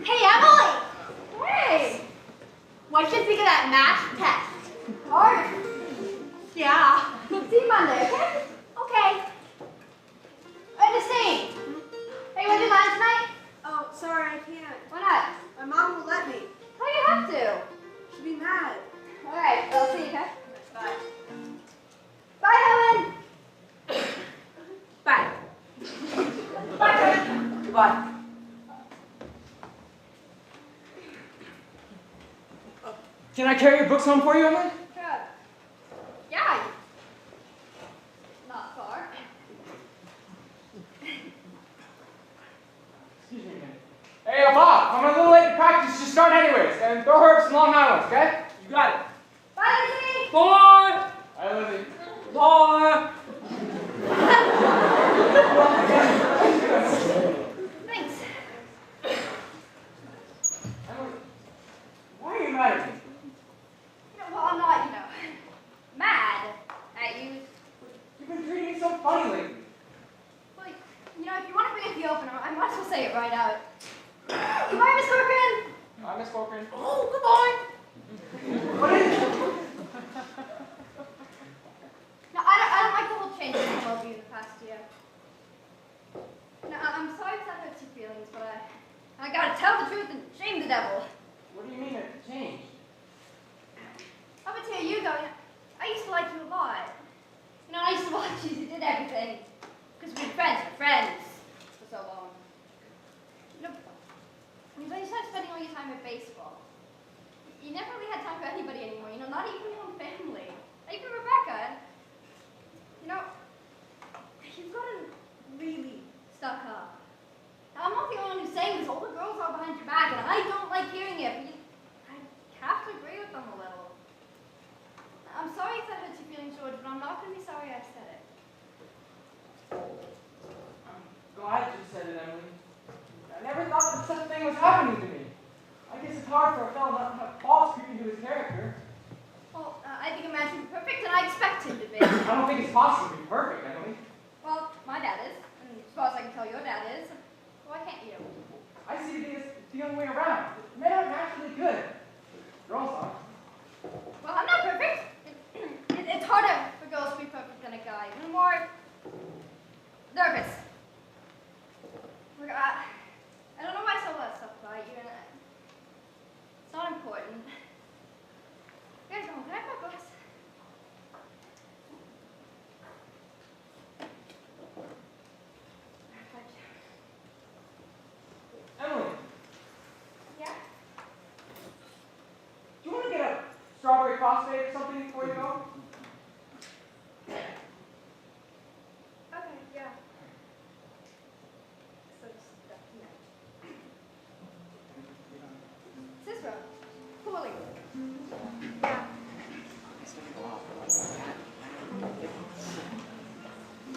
S2: Hey, Emily! Hey! What do you think of that math test? Hard. Yeah. See you Monday, okay? Okay. Ernestine! Hey, you want to do mine tonight?
S1: Oh, sorry, I can't.
S2: Why not?
S1: My mom won't let me.
S2: Oh, you have to.
S1: She'll be mad.
S2: All right, I'll see you, okay?
S1: Bye.
S2: Bye, Helen! Bye. Bye, Helen.
S11: Bye.
S8: Can I carry your books home for you, Emily?
S2: Yeah. Not far.
S8: Excuse me a minute. Hey, Bob, I'm a little late to practice. Just start anyways, and throw her up some Long Islands, okay?
S6: You got it.
S2: Bye, Lizzie.
S6: Boy!
S8: Bye, Lizzie.
S6: Boy!
S2: Thanks.
S8: Emily, why are you mad at me?
S2: Well, I'm not, mad at you.
S8: You've been treating me so funny lately.
S2: Well, if you want to bring it to the open, I might as well say it right out. Goodbye, Miss Corcoran.
S8: Hi, Miss Corcoran.
S2: Oh, goodbye.
S8: What is it?
S2: No, I don't like the whole change in the you in the past year. No, I'm sorry if that hurts your feelings, but I gotta tell the truth and shame the devil.
S8: What do you mean it changed?
S2: Up until a year ago, I used to like you a lot. I used to watch you as you did everything. Because we've been friends for so long. When you started spending all your time at baseball, you never really had time for anybody anymore, not even your own family. Not even Rebecca. You've gotten really stuck up. Now, I'm not the only one who's saying this. All the girls are behind your back, and I don't like hearing it, but I have to agree with them a little. I'm sorry if that hurts your feelings, George, but I'm not going to be sorry I said it.
S8: I'm glad you said it, Emily. I never thought that such a thing was happening to me. I guess it's hard for a fellow not to have faults creeping to his character.
S2: Well, I think a man should be perfect, and I expect him to be.
S8: I don't think it's possible to be perfect, Emily.
S2: Well, my dad is, and as far as I can tell, your dad is. Why can't you?
S8: I see it as the other way around. Men are naturally good. Girls are.
S2: Well, I'm not perfect. It's harder for girls to be perfect than a guy. I'm more nervous. Look, I don't know why I said all that stuff about you, and it's not important. You guys go home. Can I have my books?
S8: Emily,
S2: Yeah?
S8: do you want to get a strawberry phosphate or something before you go?
S2: Okay, yeah. So just Cicero. Poorly. Yeah.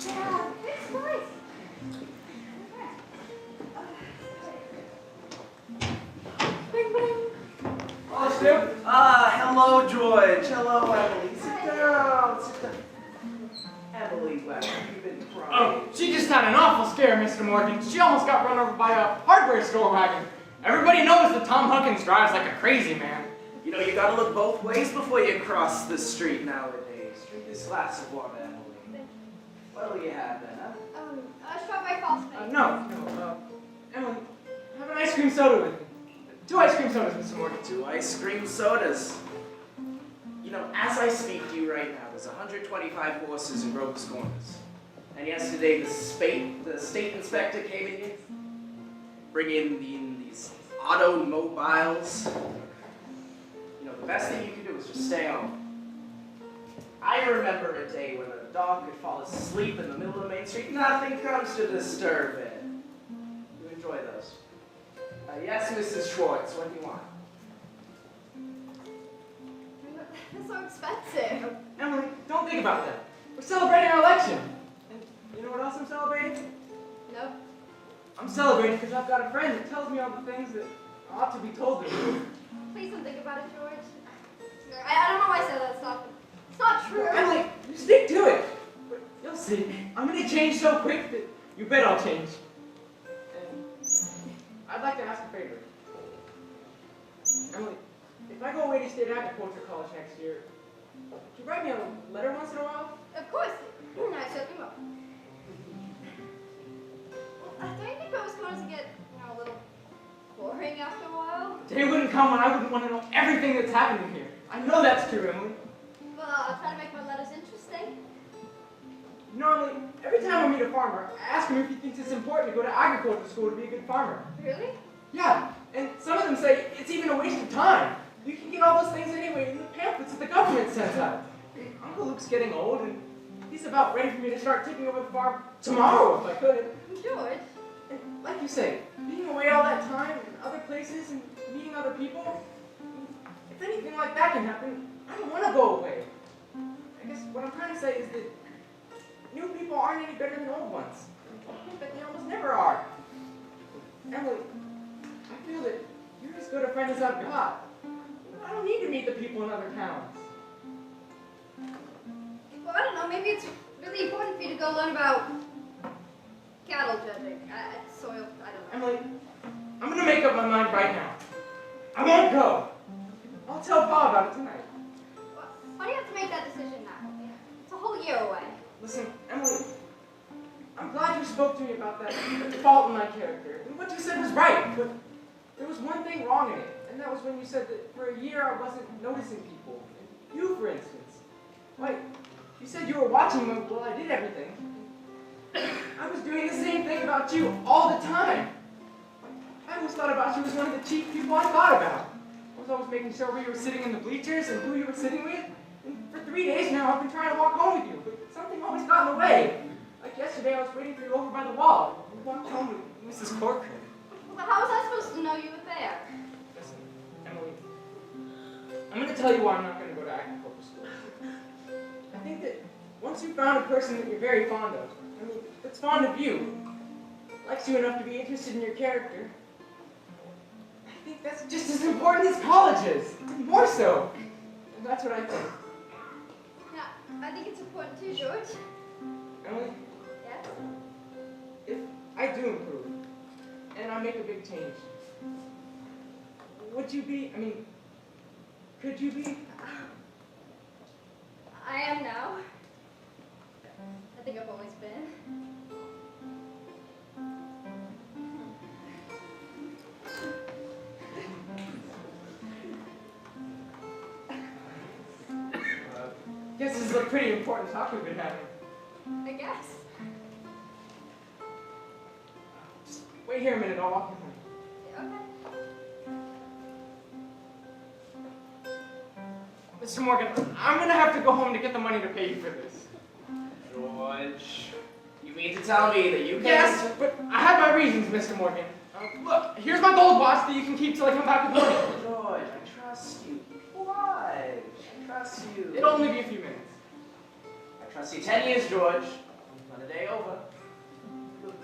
S2: Yeah, it's nice. Bing, bing.
S8: Oh, Stu.
S11: Hello, George. Hello, Emily. Sit down. Sit down. Emily, where have you been crying?
S8: Oh, she just had an awful scare, Mr. Morgan. She almost got run over by a hardware store wagon. Everybody knows that Tom Huckins drives like a crazy man.
S11: You gotta look both ways before you cross the street nowadays. Drink this glass of water, Emily. What'll you have then, huh?
S2: Strawberry phosphate.
S8: Emily, have an ice cream soda with me. 2 ice cream sodas, Mr. Morgan.
S11: 2 ice cream sodas. As I speak to you right now, there's 125 horses in Grover's Corners. And yesterday, the state inspector came in, bringing in these automobiles. The best thing you can do is just stay home. I remember a day when a dog could fall asleep in the middle of Main Street. Nothing comes to disturb it. You enjoy those. Yes, Mrs. Schwartz, what do you want?
S2: That's so expensive.
S8: Emily, don't think about that. We're celebrating our election. And you know what else I'm celebrating?
S2: Nope.
S8: I'm celebrating because I've got a friend that tells me all the things that ought to be told to me.
S2: Please don't think about it, George. I don't know why I said that stuff. It's not true.
S8: Emily, you stick to it. But you'll see. I'm going to change so quick that you bet I'll change. And I'd like to ask a favor. Emily, if I go away to state agriculture college next year, could you write me a letter once in a while?
S2: Of course. I certainly will. Well, don't you think Grover's Corners would get, a little boring after a while?
S8: The day wouldn't come when I wouldn't want to know everything that's happening here. I know that's true, Emily.
S2: Well, I'll try to make my letters interesting.
S8: Normally, every time I meet a farmer, I ask him if he thinks it's important to go to agriculture school to be a good farmer.
S2: Really?
S8: Yeah, and some of them say it's even a waste of time. You can get get all those things anyway in the pamphlets that the government sends out. Uncle Luke's getting old, and he's about ready for me to start taking over the farm tomorrow if I could.
S2: George.
S8: And like you say, being away all that time in other places and meeting other people, if anything like that can happen, I don't want to go away. I guess what I'm trying to say is that new people aren't any better than old ones. I think that they almost never are. Emily, I feel that you're as good a friend as I've got. I don't need to meet the people in other towns.
S2: Well, I don't know, maybe it's really important for you to go learn about cattle judging, soil, I don't know.
S8: Emily, I'm going to make up my mind right now. I won't go. I'll tell Pa about it tonight.
S2: Why do you have to make that decision now? It's a whole year away.
S8: Listen, Emily, I'm glad you spoke to me about that fault in my character. And what you said was right, but there was one thing wrong in it. And that was when you said that for a year I wasn't noticing people. You, for instance. Why, you said you were watching me while I did everything. I was doing the same thing about you all the time. I always thought about you as one of the chief people I thought about. I was always making sure where you were sitting in the bleachers and who you were sitting with. And for 3 days now, I've been trying to walk home with you, but something always got in the way. Like yesterday, I was waiting for you over by the wall. You walked home with Mrs. Corcoran.
S2: Well, how was I supposed to know you were there?
S8: Listen, Emily, I'm going to tell you why I'm not going to go to agricultural school. I think that once you've found a person that you're very fond of, I mean, that's fond of you, likes you enough to be interested in your character, I think that's just as important as college is, more so. And that's what I think.
S2: Yeah, I think it's important too, George.
S8: Emily,
S2: Yes?
S8: if I do improve, and I make a big change, would you be, could you be?
S2: I am now. I think I've always been.
S8: Guess this is a pretty important talk we've been having.
S2: I guess.
S8: Just wait here a minute, I'll walk you home.
S2: Okay.
S8: Mr. Morgan, I'm gonna have to go home to get the money to pay you for this.
S11: George, you mean to tell me that you can't...
S8: Yes, but I have my reasons, Mr. Morgan. Look, here's my gold watch that you can keep till I come back with money.
S11: George, I trust you. Why? I trust you.
S8: It'll only be a few minutes.
S11: I trust you 10 years, George. Not a day over. You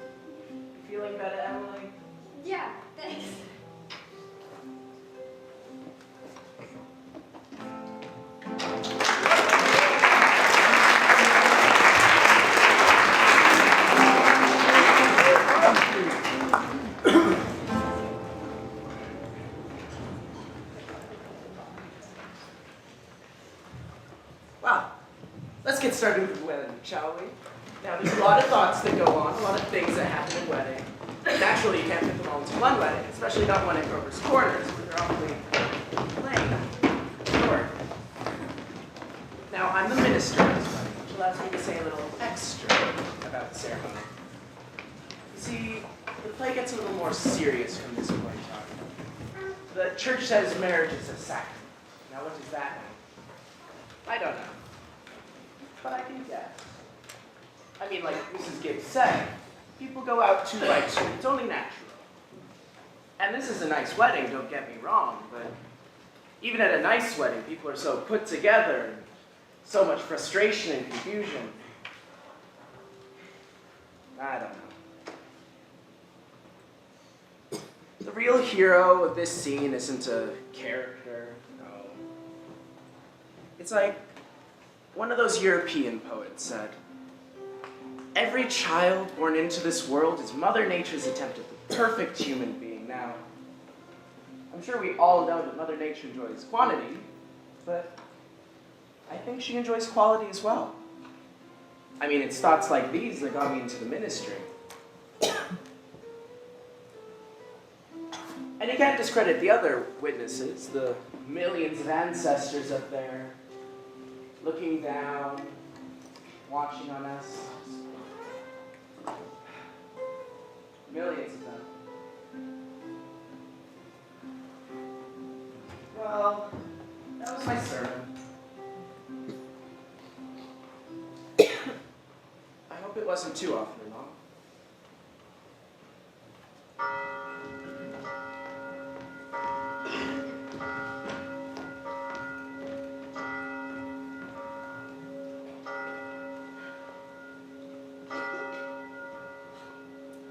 S11: feeling better, Emily?
S2: Yeah, thanks.
S11: Well, let's get started with the wedding, shall we? Now, there's a lot of thoughts that go on, a lot of things that happen in wedding. Naturally, you can't fit them all into one wedding, especially not one at Grover's Corners, where they're awfully lame. Sure. Now, I'm the minister of this wedding, which allows me to say a little extra about the ceremony. You see, the play gets a little more serious from this point on. The church says marriage is a sacrament. Now, what does that mean? I don't know. But I can guess. I mean, like Mrs. Gibbs said, people go out 2 by 2. It's only natural. And this is a nice wedding, don't get me wrong, but even at a nice wedding, people are so put together, and so much frustration and confusion. I don't know. The real hero of this scene isn't a character, no. It's like one of those European poets said, every child born into this world is Mother Nature's attempt at the perfect human being. Now, I'm sure we all know that Mother Nature enjoys quantity, but I think she enjoys quality as well. I mean, it's thoughts like these that got me into the ministry. And you can't discredit the other witnesses, the millions of ancestors up there, looking down, watching on us. Millions of them. Well, to my sermon. I hope it wasn't too awfully long.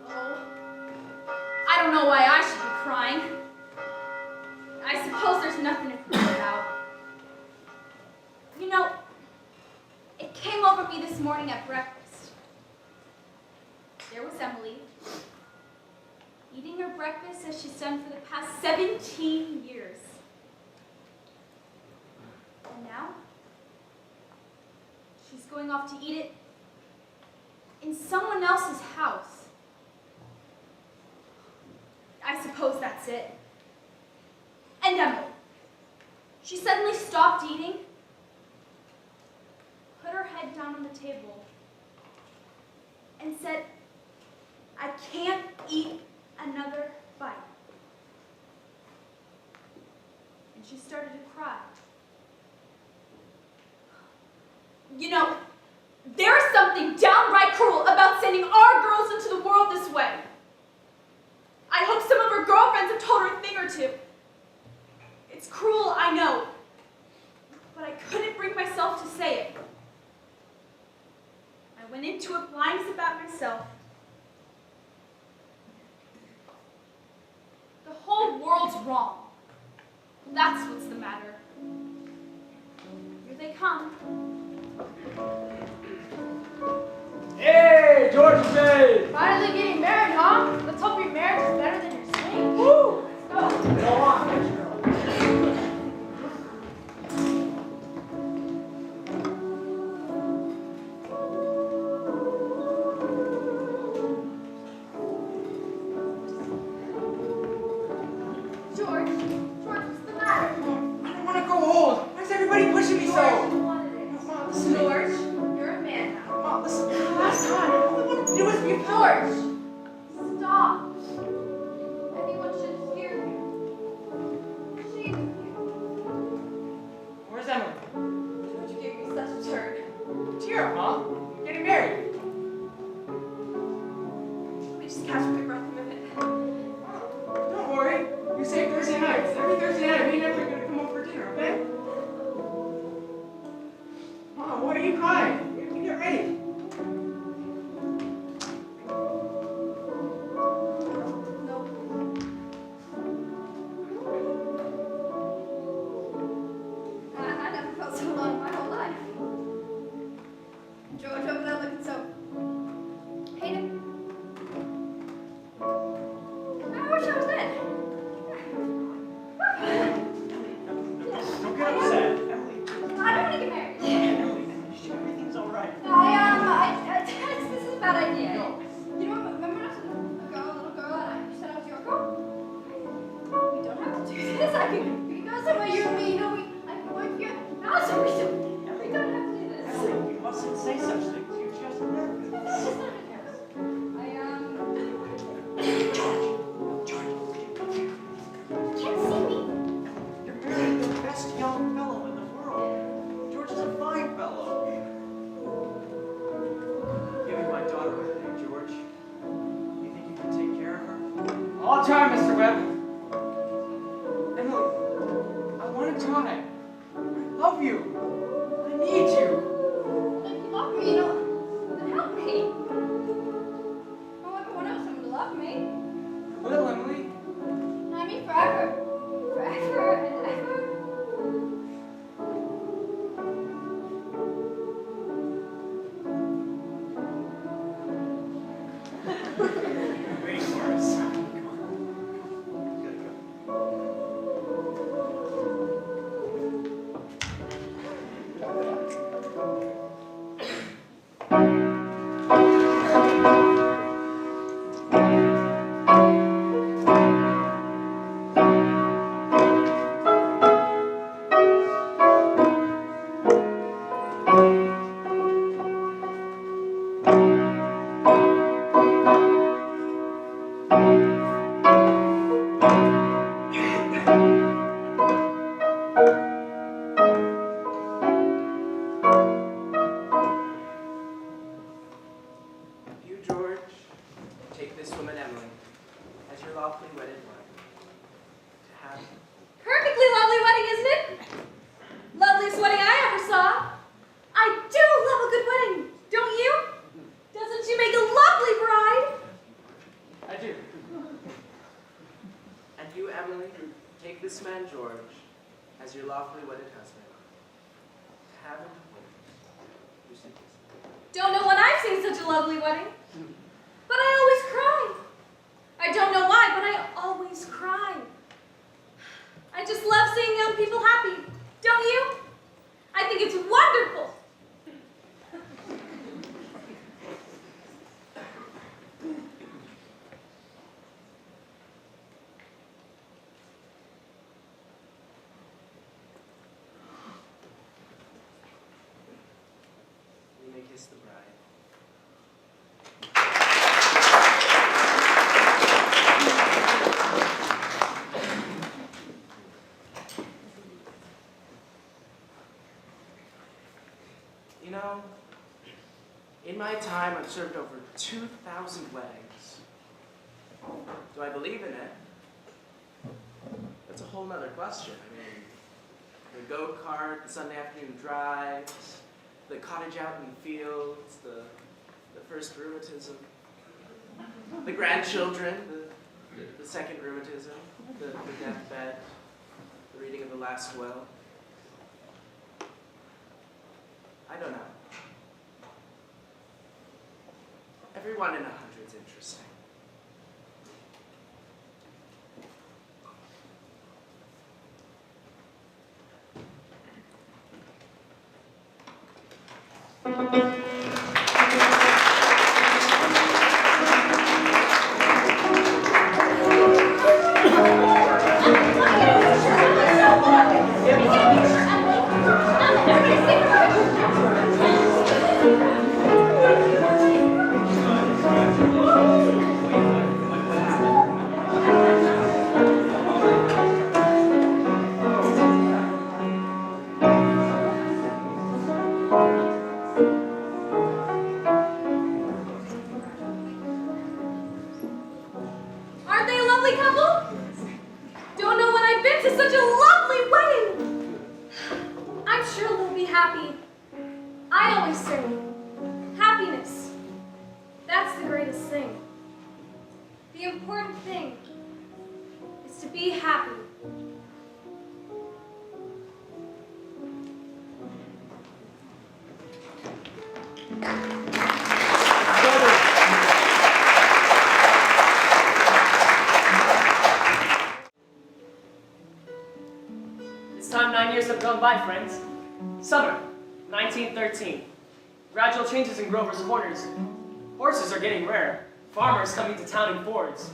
S7: Oh, I don't know why I should be crying. I suppose there's nothing to cry about. You know, it came over me this morning at breakfast. There was Emily, eating her breakfast as she's done for the past 17 years. And now, she's going off to eat it in someone else's house. I suppose that's it. And Emily, she suddenly stopped eating, put her head down on the table, and said, "I can't eat another bite." And she started to cry. You know, there is something downright cruel about sending our girls into the world this way. I hope some of her girlfriends have told her a thing or two. It's cruel, I know, but I couldn't bring myself to say it. I went into it blind as about myself. The whole world's wrong. That's what's the matter. Here they come.
S8: Hey, George and Jay!
S2: Finally getting married, huh? Let's hope your marriage is better than your swing. Woo! Let's go.
S8: Go on, girl.
S2: George, what's the matter?
S8: I don't want to go old. Why is everybody pushing me so? Mom, listen.
S2: George, you're a man now.
S8: Mom, listen. Last time, all I wanted to do was be a
S2: George, stop. Anyone should hear you. Shame you.
S8: Where's Emily?
S2: George, you gave me such a turn.
S8: Cheer up, Mom. I'm getting married.
S2: Let me just catch my breath a minute.
S8: Don't worry. You say Thursday nights. Every Thursday night, me and Emily are going to come over for dinner, okay? Mom, what are you crying? You get ready.
S2: No. I never felt so alone in my whole life. George over there looking so hated. I wish I was dead.
S9: Don't get upset. Emily,
S2: I don't want to get married.
S9: Emily, everything's all right.
S2: This is a bad idea. You know, remember when I was a little girl, and you said I was your girl? We don't have to do this. We can go somewhere, you and me, I can work here. Now, so we don't have to do this.
S9: Emily, you mustn't say such things. You're just nervous.
S2: Can't see me.
S9: You're marrying the best young fellow in the world. George is a fine fellow. Give me my daughter with me, George. You think you can take care of her?
S8: I'll try, Mr. Webb. Emily, I want to try. I love you. I need you.
S2: If you love me, then help me. I want everyone else to love me.
S8: Will, Emily?
S2: I mean forever. Forever and ever.
S9: Waiting for us. Come on. Gotta go.
S11: Emily, take this man, George, as your lawfully wedded husband. Heaven wait. You see this?
S2: Don't know when I've seen such a lovely wedding. But I always cry. I don't know why, but I always cry. I just love seeing young people happy. Don't you? I think it's wonderful.
S11: You may kiss the bride. You know, in my time, I've served over 2,000 weddings. Do I believe in it? That's a whole nother question. I mean, the go-kart, the Sunday afternoon drives, the cottage out in the fields, the first rheumatism, the grandchildren, the second rheumatism, the deathbed, the reading of the last will. I don't know. Everyone in 100's interesting.
S2: Aren't they a lovely couple? Don't know when I've been to such a lovely wedding. I'm sure they'll be happy. I always say, happiness. That's the greatest thing. The important thing is to be happy.
S13: This time 9 years have gone by, friends. Summer, 1913. Gradual changes in Grover's Corners. Horses are getting rare. Farmers coming to town in Fords.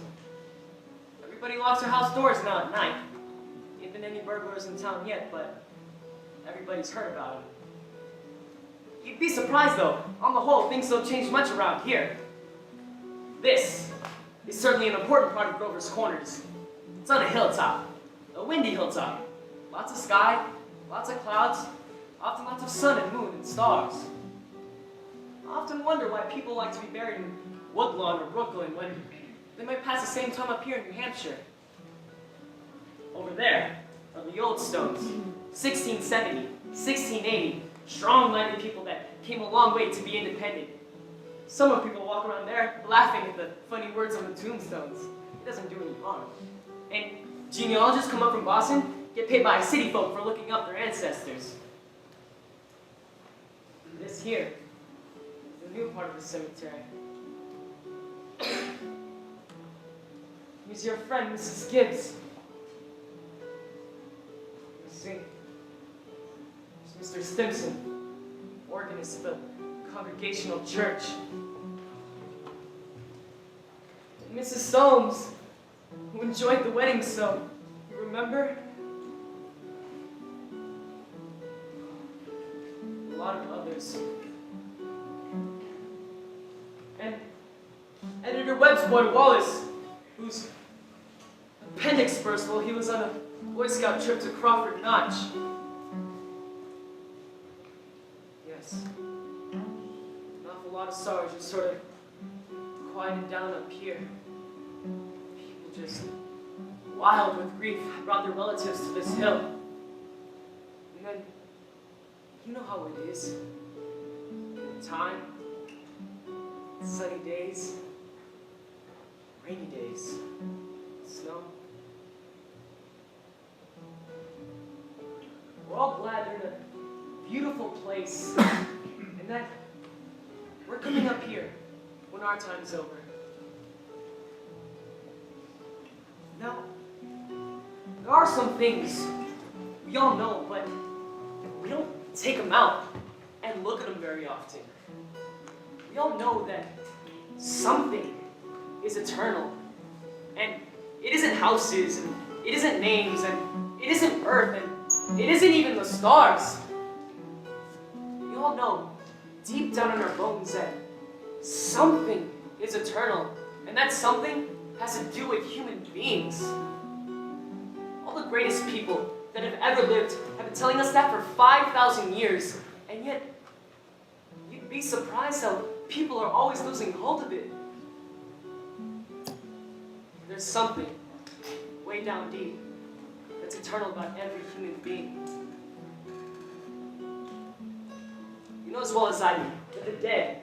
S13: Everybody locks their house doors now at night. Ain't been any burglars in town yet, but everybody's heard about it. You'd be surprised though. On the whole, things don't change much around here. This is certainly an important part of Grover's Corners. It's on a hilltop. A windy hilltop. Lots of sky, lots of clouds, often lots of sun and moon and stars. I often wonder why people like to be buried in Woodlawn or Brooklyn when they might pass the same time up here in New Hampshire. Over there are the old stones, 1670, 1680, strong-minded people that came a long way to be independent. Some people walk around there laughing at the funny words on the tombstones. It doesn't do any harm. And genealogists come up from Boston, get paid by city folk for looking up their ancestors. This here is the new part of the cemetery. He's your friend, Mrs. Gibbs. You see, there's Mr. Stimson, organist of the Congregational Church. And Mrs. Soames, who enjoyed the wedding so, you remember? A lot of others. And Editor Webb's boy Wallace, whose appendix burst while he was on a Boy Scout trip to Crawford Notch. Yes. An awful lot of sorrow just sort of quieted down up here. People just wild with grief brought their relatives to this hill. And then, you know how it is. Time, sunny days, rainy days, snow, place. And that we're coming up here when our time's over. Now, there are some things we all know, but we don't take them out and look at them very often. We all know that something is eternal, and it isn't houses, and it isn't names, and it isn't earth, and it isn't even the stars. We all know deep down in our bones that something is eternal, and that something has to do with human beings. All the greatest people that have ever lived have been telling us that for 5,000 years, and yet you'd be surprised how people are always losing hold of it. There's something way down deep that's eternal about every human being. You know as well as I do that the dead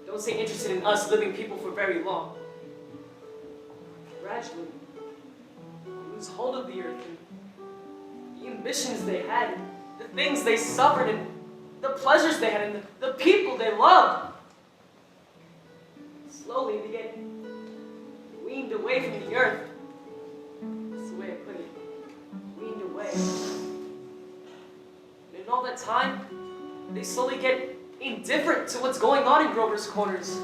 S13: don't stay interested in us living people for very long. Gradually, we lose hold of the earth and the ambitions they had, and the things they suffered, and the pleasures they had, and the people they loved. Slowly, they get weaned away from the earth. That's the way I put it. Weaned away. And in all that time, they slowly get indifferent to what's going on in Grover's Corners.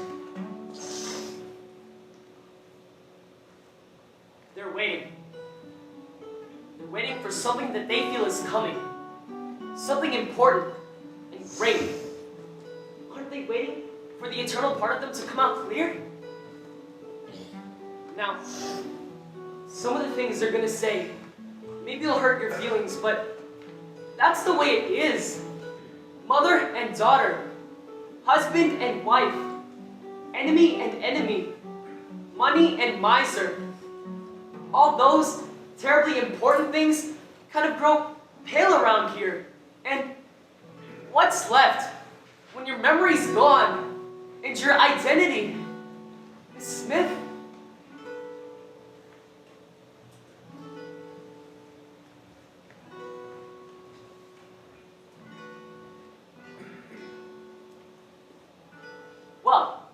S13: They're waiting. They're waiting for something that they feel is coming. Something important and great. Aren't they waiting for the eternal part of them to come out clear? Now, some of the things they're going to say, maybe it'll hurt your feelings, but that's the way it is. Mother and daughter, husband and wife, enemy and enemy, money and miser. All those terribly important things kind of grow pale around here. And what's left when your memory's gone and your identity is Smith? Well,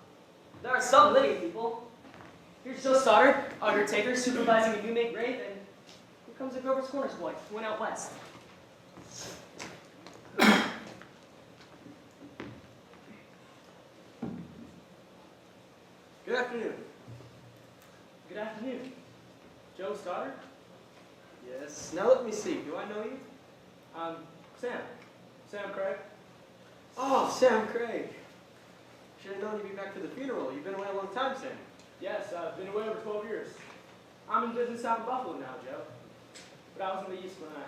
S13: there are some living people. Here's Joe Stoddard, undertaker, supervising a new make grave, and here comes a Grover's Corners boy who went out west.
S14: Good afternoon.
S13: Good afternoon. Joe Stoddard?
S14: Yes. Now let me see. Do I know you?
S13: Sam. Sam Craig.
S14: Oh, Sam Craig. Should have known you'd be back for the funeral. You've been away a long time, Sam.
S13: Yes, I've been away over 12 years. I'm in business out in Buffalo now, Joe. But I was in the East when I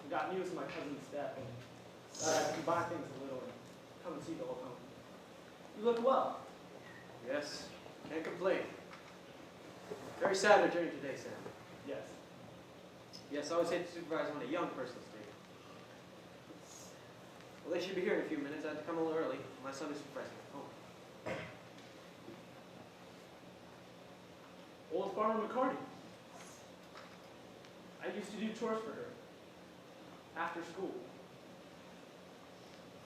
S13: got news of my cousin's death, and thought I'd combine things a little and come and see the whole company. You look well.
S14: Yes. Can't complain. Very sad journey today, Sam.
S13: Yes.
S14: Yes, I always hate to supervise on a young person's day. Well, they should be here in a few minutes. I had to come a little early. My son is surprising at home.
S13: Old Farmer McCarty. I used to do chores for her. After school.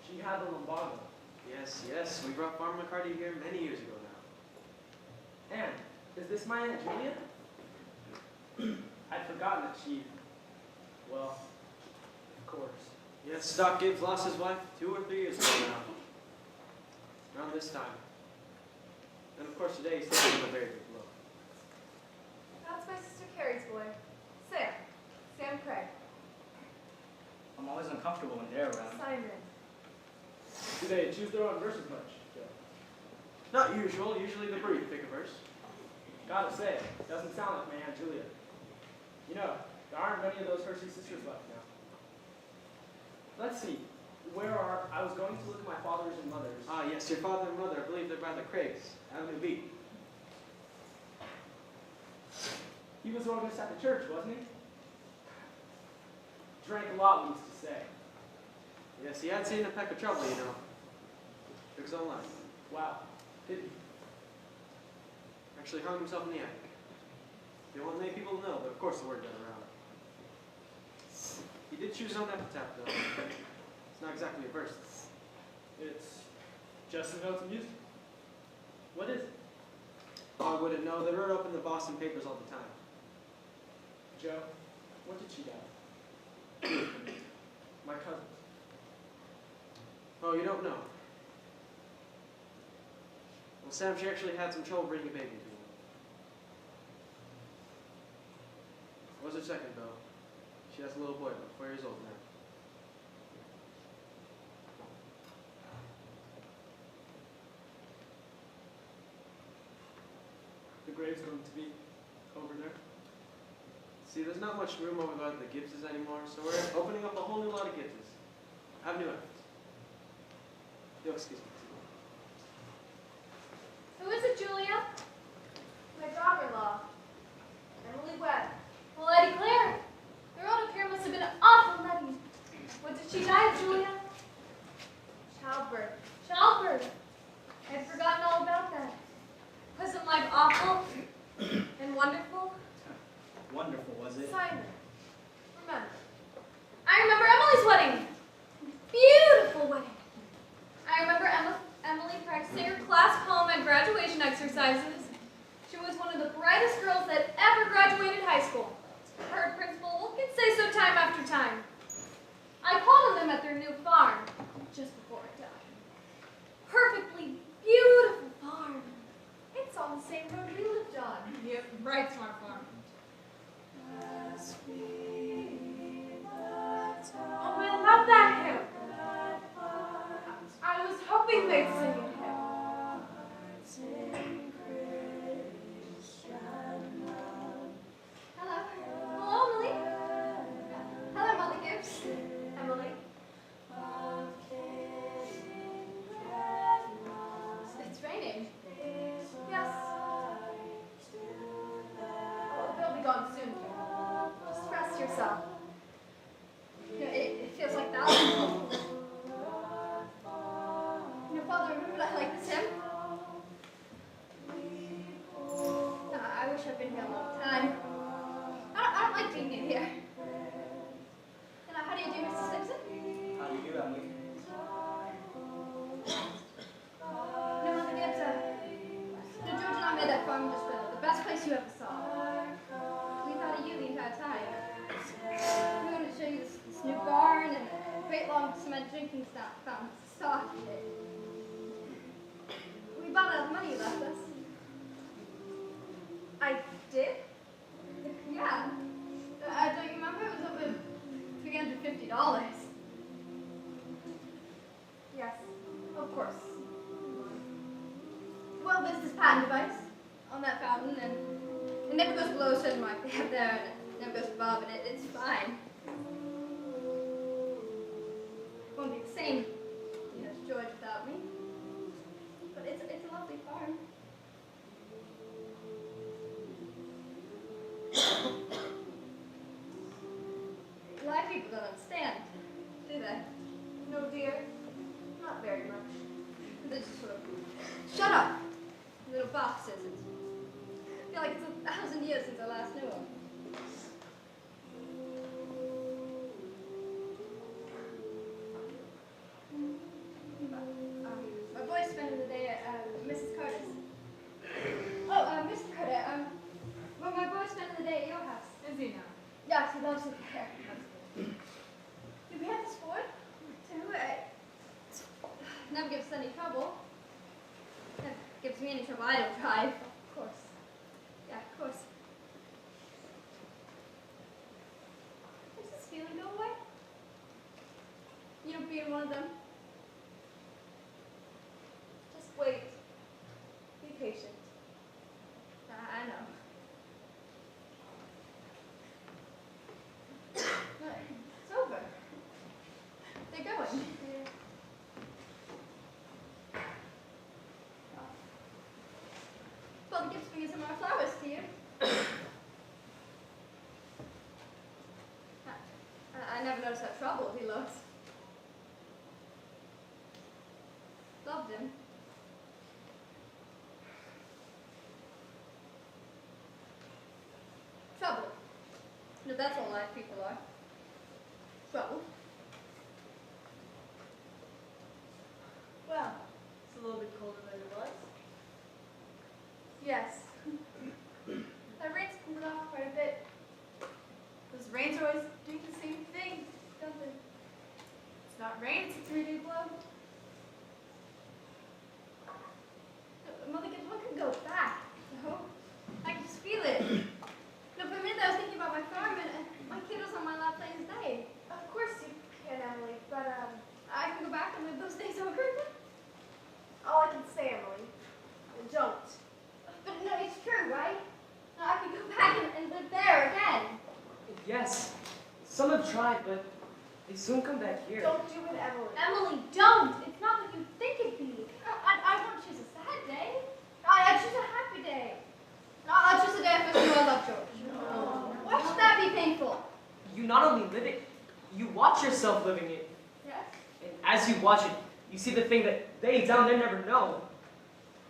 S13: She had the lumbago.
S14: Yes, yes. We brought Farmer McCarty here many years ago now.
S13: And is this my Aunt Julia? I'd forgotten that she, well, of course.
S14: Yes, Doc Gibbs lost his wife 2 or 3 years ago now. Around this time. And of course today he's taking a very big blow.
S2: That's my sister Carrie's boy. Sam. Sam Craig.
S5: I'm always uncomfortable when they're around.
S2: Simon.
S13: Do they choose their own verses much, Joe?
S14: Not usual. Usually the brief pick a verse.
S13: Gotta say, doesn't sound like my Aunt Julia. You know, there aren't many of those Hershey sisters left now. Let's see. I was going to look at my father's and mother's.
S14: Ah, yes, your father and mother. I believe they're by the Craigs, Avenue B.
S13: He was organist at the church, wasn't he? Drank a lot, we used to say.
S14: Yes, he had seen a peck of trouble, you know. Took his own life.
S13: Wow. Did he?
S14: Actually hung himself in the attic. They want many people to know, but of course the word got around. He did choose his own epitaph, though. It's not exactly a verse. It's just a note of music. What is it? I wouldn't know. They wrote up in the Boston papers all the time. Joe, what did she die? My cousin. Oh, you don't know? Well, Sam, she actually had some trouble bringing a baby to me. It was her second, though. She has a little boy, about 4 years old now. The grave's going to be over there. See, there's not much room over by the Gibbses anymore, so we're opening up a whole new lot of Gibbses. Avenue Evans. You'll excuse me.
S2: Who is it, Julia?
S1: My daughter-in-law, Emily Webb.
S2: Well, I declare, the road up here must have been awful nutty. What did she die of, Julia?
S1: Childbirth.
S2: Childbirth. I'd forgotten all about that. Wasn't life awful and wonderful?
S9: Wonderful, was it?
S1: Simon. Remember.
S2: I remember Emily's wedding. Beautiful wedding. I remember Emily practicing her class poem at graduation exercises. She was one of the brightest girls that ever graduated high school. Her principal can say so time after time. I called on them at their new farm just before I died. Perfectly beautiful farm.
S1: It's on the same road we lived on.
S2: Yep, right smart farm.
S1: Oh, I love that hymn. I was hoping they'd sing it here.
S2: Hello. Hello, Emily. Hello, Mother Gibbs.
S1: Emily.
S2: It's raining.
S1: Yes. Oh, they'll be gone soon. Just rest yourself.
S2: You know, it feels like thousands. You know, Father, remember that I like this hymn? I wish I'd been here a long time. I don't like being new here. You know, how do you do, Mr. Simpson?
S9: How do you do, Emily?
S2: No, Mother Gibbs, no, George and I made that farm just the best place you ever saw. We thought of you the entire time. We wanted to show you this new barn and a great long cement drinking fountain stock. We bought out the money you left us.
S1: I did?
S2: Yeah. Don't you remember? It was over $350.
S1: Yes, of course.
S2: Well, there's this patent device on that fountain, and it never goes below a certain mark they have there, and it never goes above, and it's fine. It won't be the same, you know, to George without me. But it's a lovely farm. A lot of people don't understand, do they?
S1: No, dear. Not very much.
S2: They just sort of shut up, little boxes. I feel like it's 1,000 years since I last knew them. My boy's spending the day at Mrs. Carter's. Oh, Mr. Carter, well, my boy's spending the day at your house.
S1: Is he now?
S2: Yes, he loves it there. Do we have the sport? Too? Never gives us any trouble. Never gives me any trouble. I don't drive. Of course. Yeah, of course. Does this feeling go away? You know, being one of them.
S1: Just wait. Be patient.
S2: I know. No, it's over. They're going. Well, the gifts bring some more flowers to you. I never noticed how troubled he looks. Loved him. Troubled. No, that's all life people are. Troubled. Well, it's a little bit colder than it was. Yes. That rain's cooled off quite a bit. Those rains are always doing the same thing, don't they? It's not rain, it's a 3-day blow. Mother, one can go back, no? I can just feel it. No, for a minute I was thinking about my farm and my kid was on my lap playing his day. Of course you can, Emily, but I can go back and live those days over again. All I can say, Emily, don't. But no, it's true, right? No, I can go back and live there again.
S13: Yes, some have tried, but they soon come back here.
S2: Don't do it, Emily.
S7: Emily, don't! It's not what you think it'd be. I won't choose a sad day. I choose a happy day. I'll choose a day I first knew I love George. Why should that be painful?
S13: You not only live it, you watch yourself living it.
S7: Yes?
S13: And as you watch it, you see the thing that they down there never know.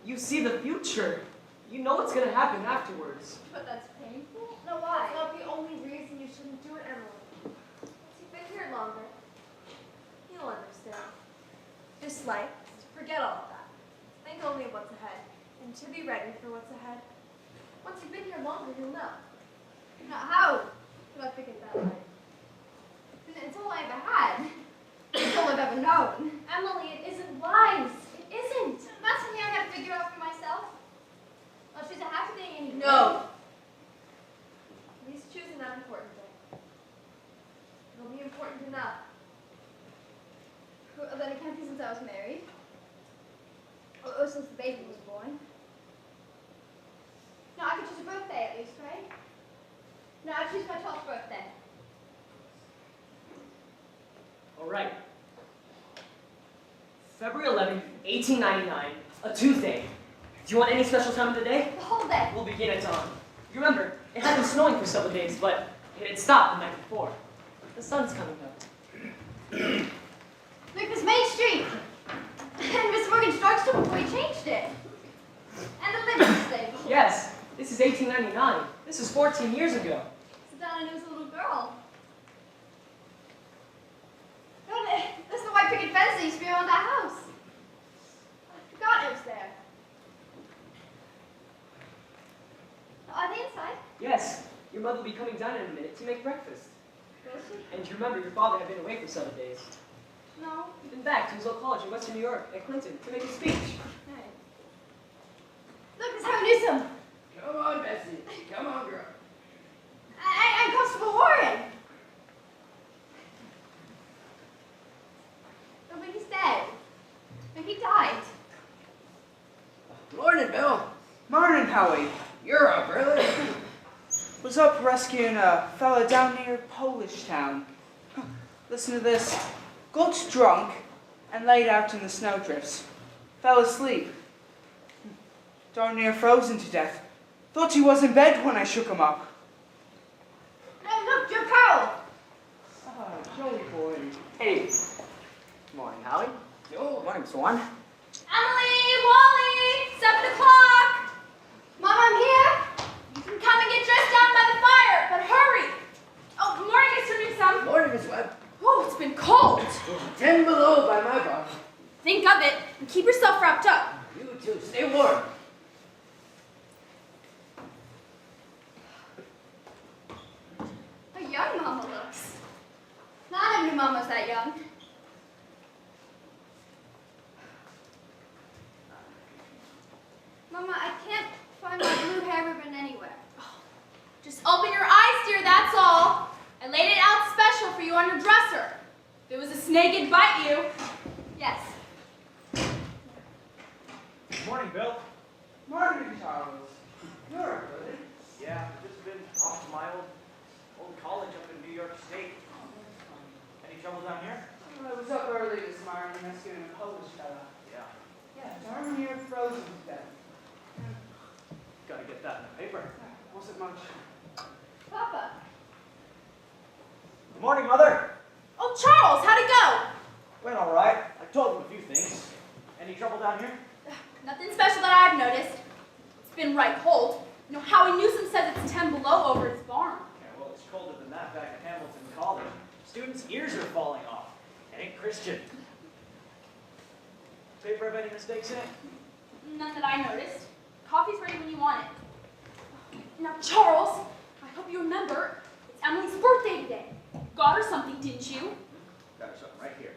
S13: You see the future. You know what's going to happen afterwards.
S7: But that's painful.
S2: No, why? It's not the only reason you shouldn't do it, Emily. Once you've been here longer, you'll understand. Just life, forget all of that. Think only of what's ahead, and to be ready for what's ahead. Once you've been here longer, you'll know.
S7: Now, how could I figure that out? It's all I've ever had. It's all I've ever known.
S2: Emily, it isn't wise. It isn't.
S7: That's something I gotta figure out for myself. I'll choose a happy day anyway.
S2: No. Please choose an unimportant day. It'll be important enough.
S7: Well, then it can't be since I was married. Or since the baby was born. No, I could choose a birthday at least, right? No, I'd choose my 12th birthday.
S13: All right. February 11th, 1899, a Tuesday. Do you want any special time of the day?
S7: The whole day.
S13: We'll begin at dawn. You remember, it had been snowing for several days, but it had stopped the night before. The sun's coming up.
S7: Look, this Main Street. And Miss Morgan's drugstore before we changed it. And the livery stable.
S13: Yes, this is 1899. This is 14 years ago.
S7: Sit down and it was a little girl. Oh, that's the white picket fence that used to be around that house. I forgot it was there. Are they inside?
S13: Yes, your mother will be coming down in a minute to make breakfast.
S7: Will she?
S13: And you remember your father had been away for 7 days.
S7: No.
S13: He'd been back to his old college in Western New York at Clinton to make a speech.
S7: Hey. Look, it's Harry Newsom.
S3: Come on, Bessie. Come on, girl.
S7: And Constable Warren. Oh, but he's dead. And he died.
S3: Morning, Bill.
S12: Morning, Howie.
S3: You're up early.
S12: Was up rescuing a fella down near Polish town. Listen to this. Got drunk and laid out in the snowdrifts. Fell asleep. Darn near frozen to death. Thought he was in bed when I shook him up.
S7: Hey, look, Joe Carroll.
S12: Ah, Joey boy.
S5: Hey. Good morning, Howie.
S3: Yo.
S5: Morning, Swan.
S7: Emily, Wally, 7 o'clock. Mom, I'm here. You can come and get dressed down by the fire, but hurry. Oh, good morning, Mr. Newsom.
S3: Morning, Miss Webb.
S7: Oh, it's been cold.
S3: 10 below by my bar.
S7: Think of it and keep yourself wrapped up.
S3: You too. Stay warm.
S7: How young Mama looks. Not every Mama's that young. Mama, I can't find my blue hair ribbon anywhere.
S2: Just open your eyes, dear, that's all. I laid it out special for you on your dresser. If it was a snake, it'd bite you.
S7: Yes.
S9: Good morning, Bill.
S12: Morning, Charles. You're up early.
S9: Yeah, I've just been off to my old college up in New York State. Any trouble down here?
S12: I was up early this morning rescuing a Polish fella.
S9: Yeah.
S12: Yeah, darn near frozen to death.
S9: Gotta get that in the paper.
S12: Wasn't much.
S7: Papa.
S9: Good morning, Mother.
S2: Oh, Charles, how'd it go?
S9: Went all right. I told him a few things. Any trouble down here?
S2: Nothing special that I've noticed. It's been right cold. You know, Howie Newsom says it's 10 below over his barn.
S9: Yeah, well, it's colder than that back at Hamilton College. Students' ears are falling off. It ain't Christian. Paper have any mistakes in it?
S2: None that I noticed. Coffee's ready when you want it. Now, Charles, I hope you remember, it's Emily's birthday today. Got her something, didn't you?
S9: Got her something right here.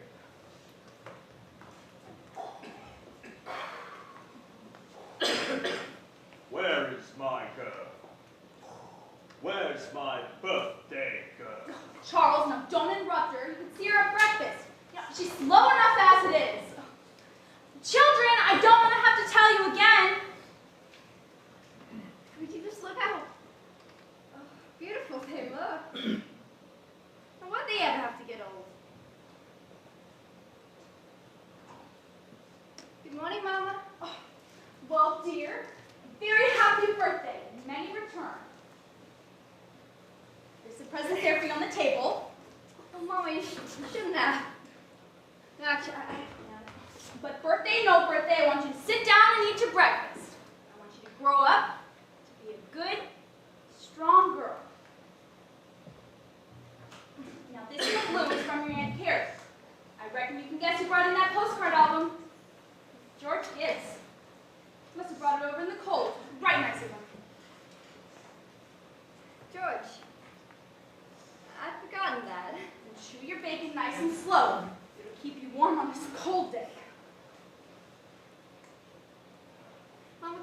S10: Where is my girl? Where's my birthday girl?
S2: Charles, now don't interrupt her. You can see her at breakfast. You know, she's slow enough as it is. Children, I don't want to have to tell you again.
S7: Would you just look how beautiful they look? And would they ever have to get old? Good morning, Mama.
S2: Oh, well, dear, very happy birthday. Many returns. There's a present there for you on the table.
S7: Oh, Mama, you shouldn't have. No, actually,
S2: But birthday, no birthday, I want you to sit down and eat your breakfast. I want you to grow up to be a good, strong girl. Now, this blue is from your Aunt Carrie. I reckon you can guess who brought in that postcard album. George Gibbs. Must have brought it over in the cold. Right nice of him.
S7: George, I'd forgotten that.
S2: And chew your bacon nice and slow. It'll keep you warm on this cold day.
S7: Mama,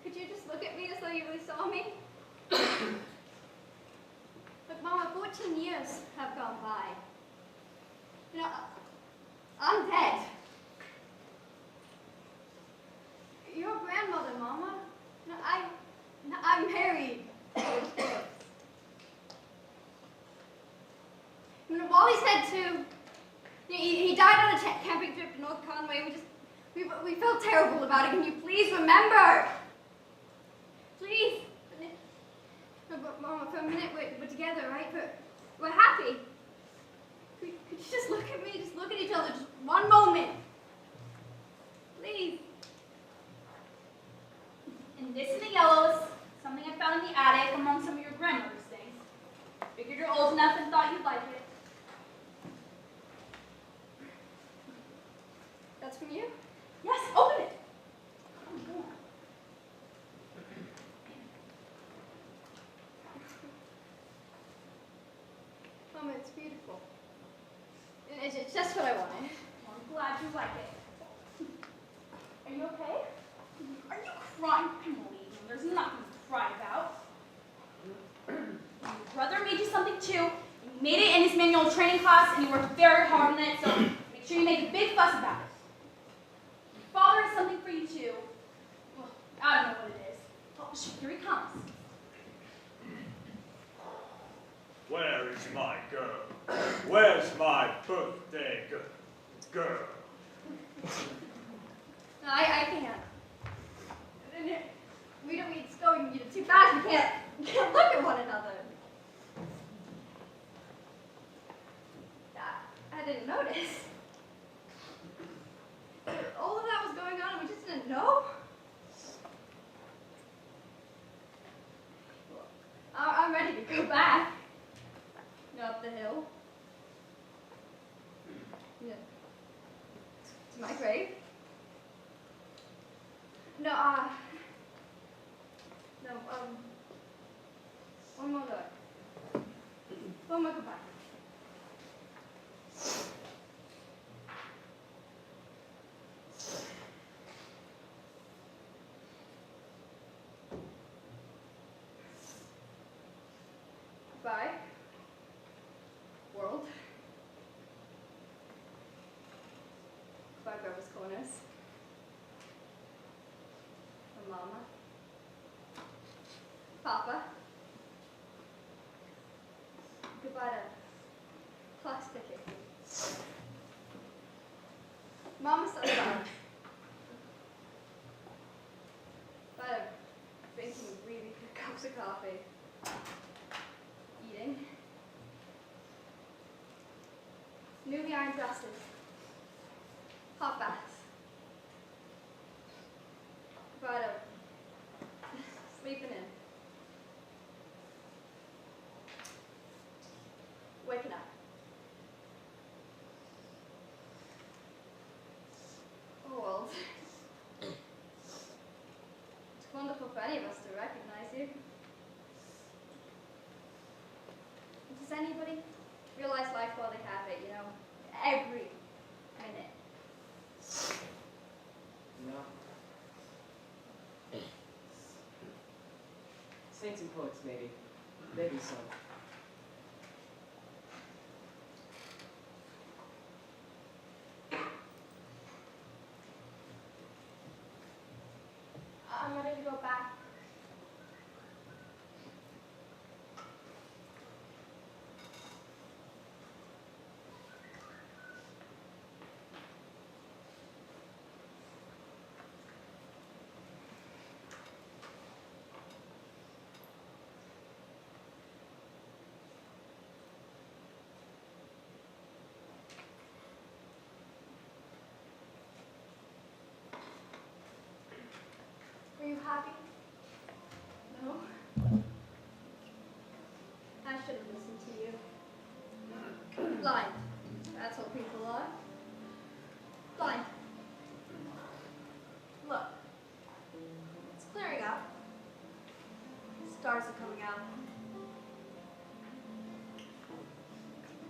S7: could you just look at me as though you really saw me? Look, Mama, 14 years have gone by. You know, I'm dead. Your grandmother, Mama. No, I'm married. You know, Wally's dead too. He died on a camping trip to North Conway. We felt terrible about it. Can you please remember? Please. No, but Mama, for a minute we're together, right? We're happy. Could you just look at me? Just look at each other. Just one moment. Please.
S2: And this in the yellows, something I found in the attic among some of your grandmother's things. Figured you're old enough and thought you'd like it.
S7: That's from you?
S2: Yes, open it.
S7: Mama, it's beautiful. And it's just what I wanted.
S2: Well, I'm glad you like it. Are you okay? Are you crying? Emily, there's nothing to cry about. Your brother made you something too. You made it in his manual training class, and you worked very hard on it, so make sure you make a big fuss about it. Your father has something for you too. Well, I don't know what it is. Oh, here he comes.
S10: Where is my girl? Where's my birthday girl?
S7: No, I can't. It's going too fast. We can't look at one another. I didn't notice. All of that was going on and we just didn't know? Well, I'm ready to go back. Up the hill. Yeah. To my grave. No, one more look. One more goodbye. Goodbye, world. Goodbye, Grover's Corners. And Mama. Papa. Goodbye to class ticket. Mama said bye. Bye to drinking really good cups of coffee. Eating. Newly ironed dresses. Hot baths. Goodbye to sleeping in. Waking up. Oh,
S2: any of us to recognize you. Does anybody realize life while they have it, you know? Every minute.
S13: No. Saints and poets, maybe. Maybe so.
S2: I'm ready to go back. Are you happy? No. I should have listened to you. Blind. That's what people are. Blind. Look. It's clearing up. Stars are coming out.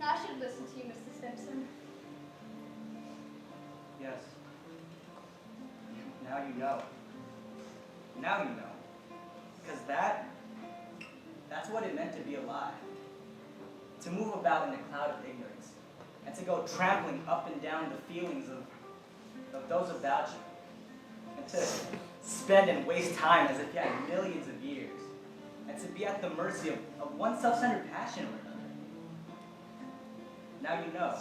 S2: I should have listened to you, Mr. Simpson.
S5: Yes. Now you know. Now you know. Because that's what it meant to be alive. To move about in a cloud of ignorance. And to go trampling up and down the feelings of those about you. And to spend and waste time as if you had millions of years. And to be at the mercy of one self-centered passion or another. Now you know.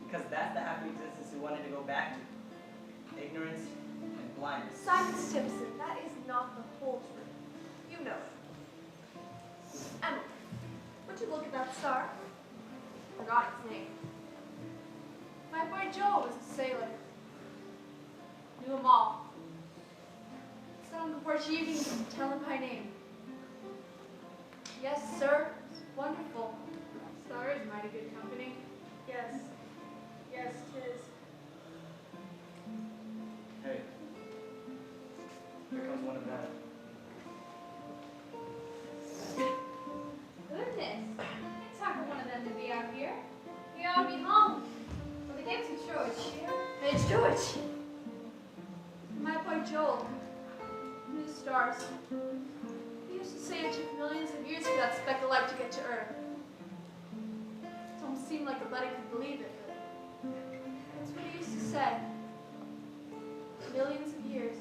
S5: Because that's the happy existence you wanted to go back to. Ignorance and blindness.
S2: Simon Simpson, that is not the whole truth. You know it. Emily, would you look at that star? Forgot its name. My boy Joel was a sailor. Knew them all. Saw him before she even could tell him my name. Yes, sir. It's wonderful. Star is mighty good company.
S4: Yes. Yes, 'tis.
S5: Hey. Here comes one of them.
S2: Goodness. It's time for one of them to be out here. We ought to be home. For the games of George. It's George. My boy Joel knew the stars. He used to say it took millions of years for that speck of light to get to Earth. It almost seemed like nobody could believe it, but that's what he used to say. Millions of years.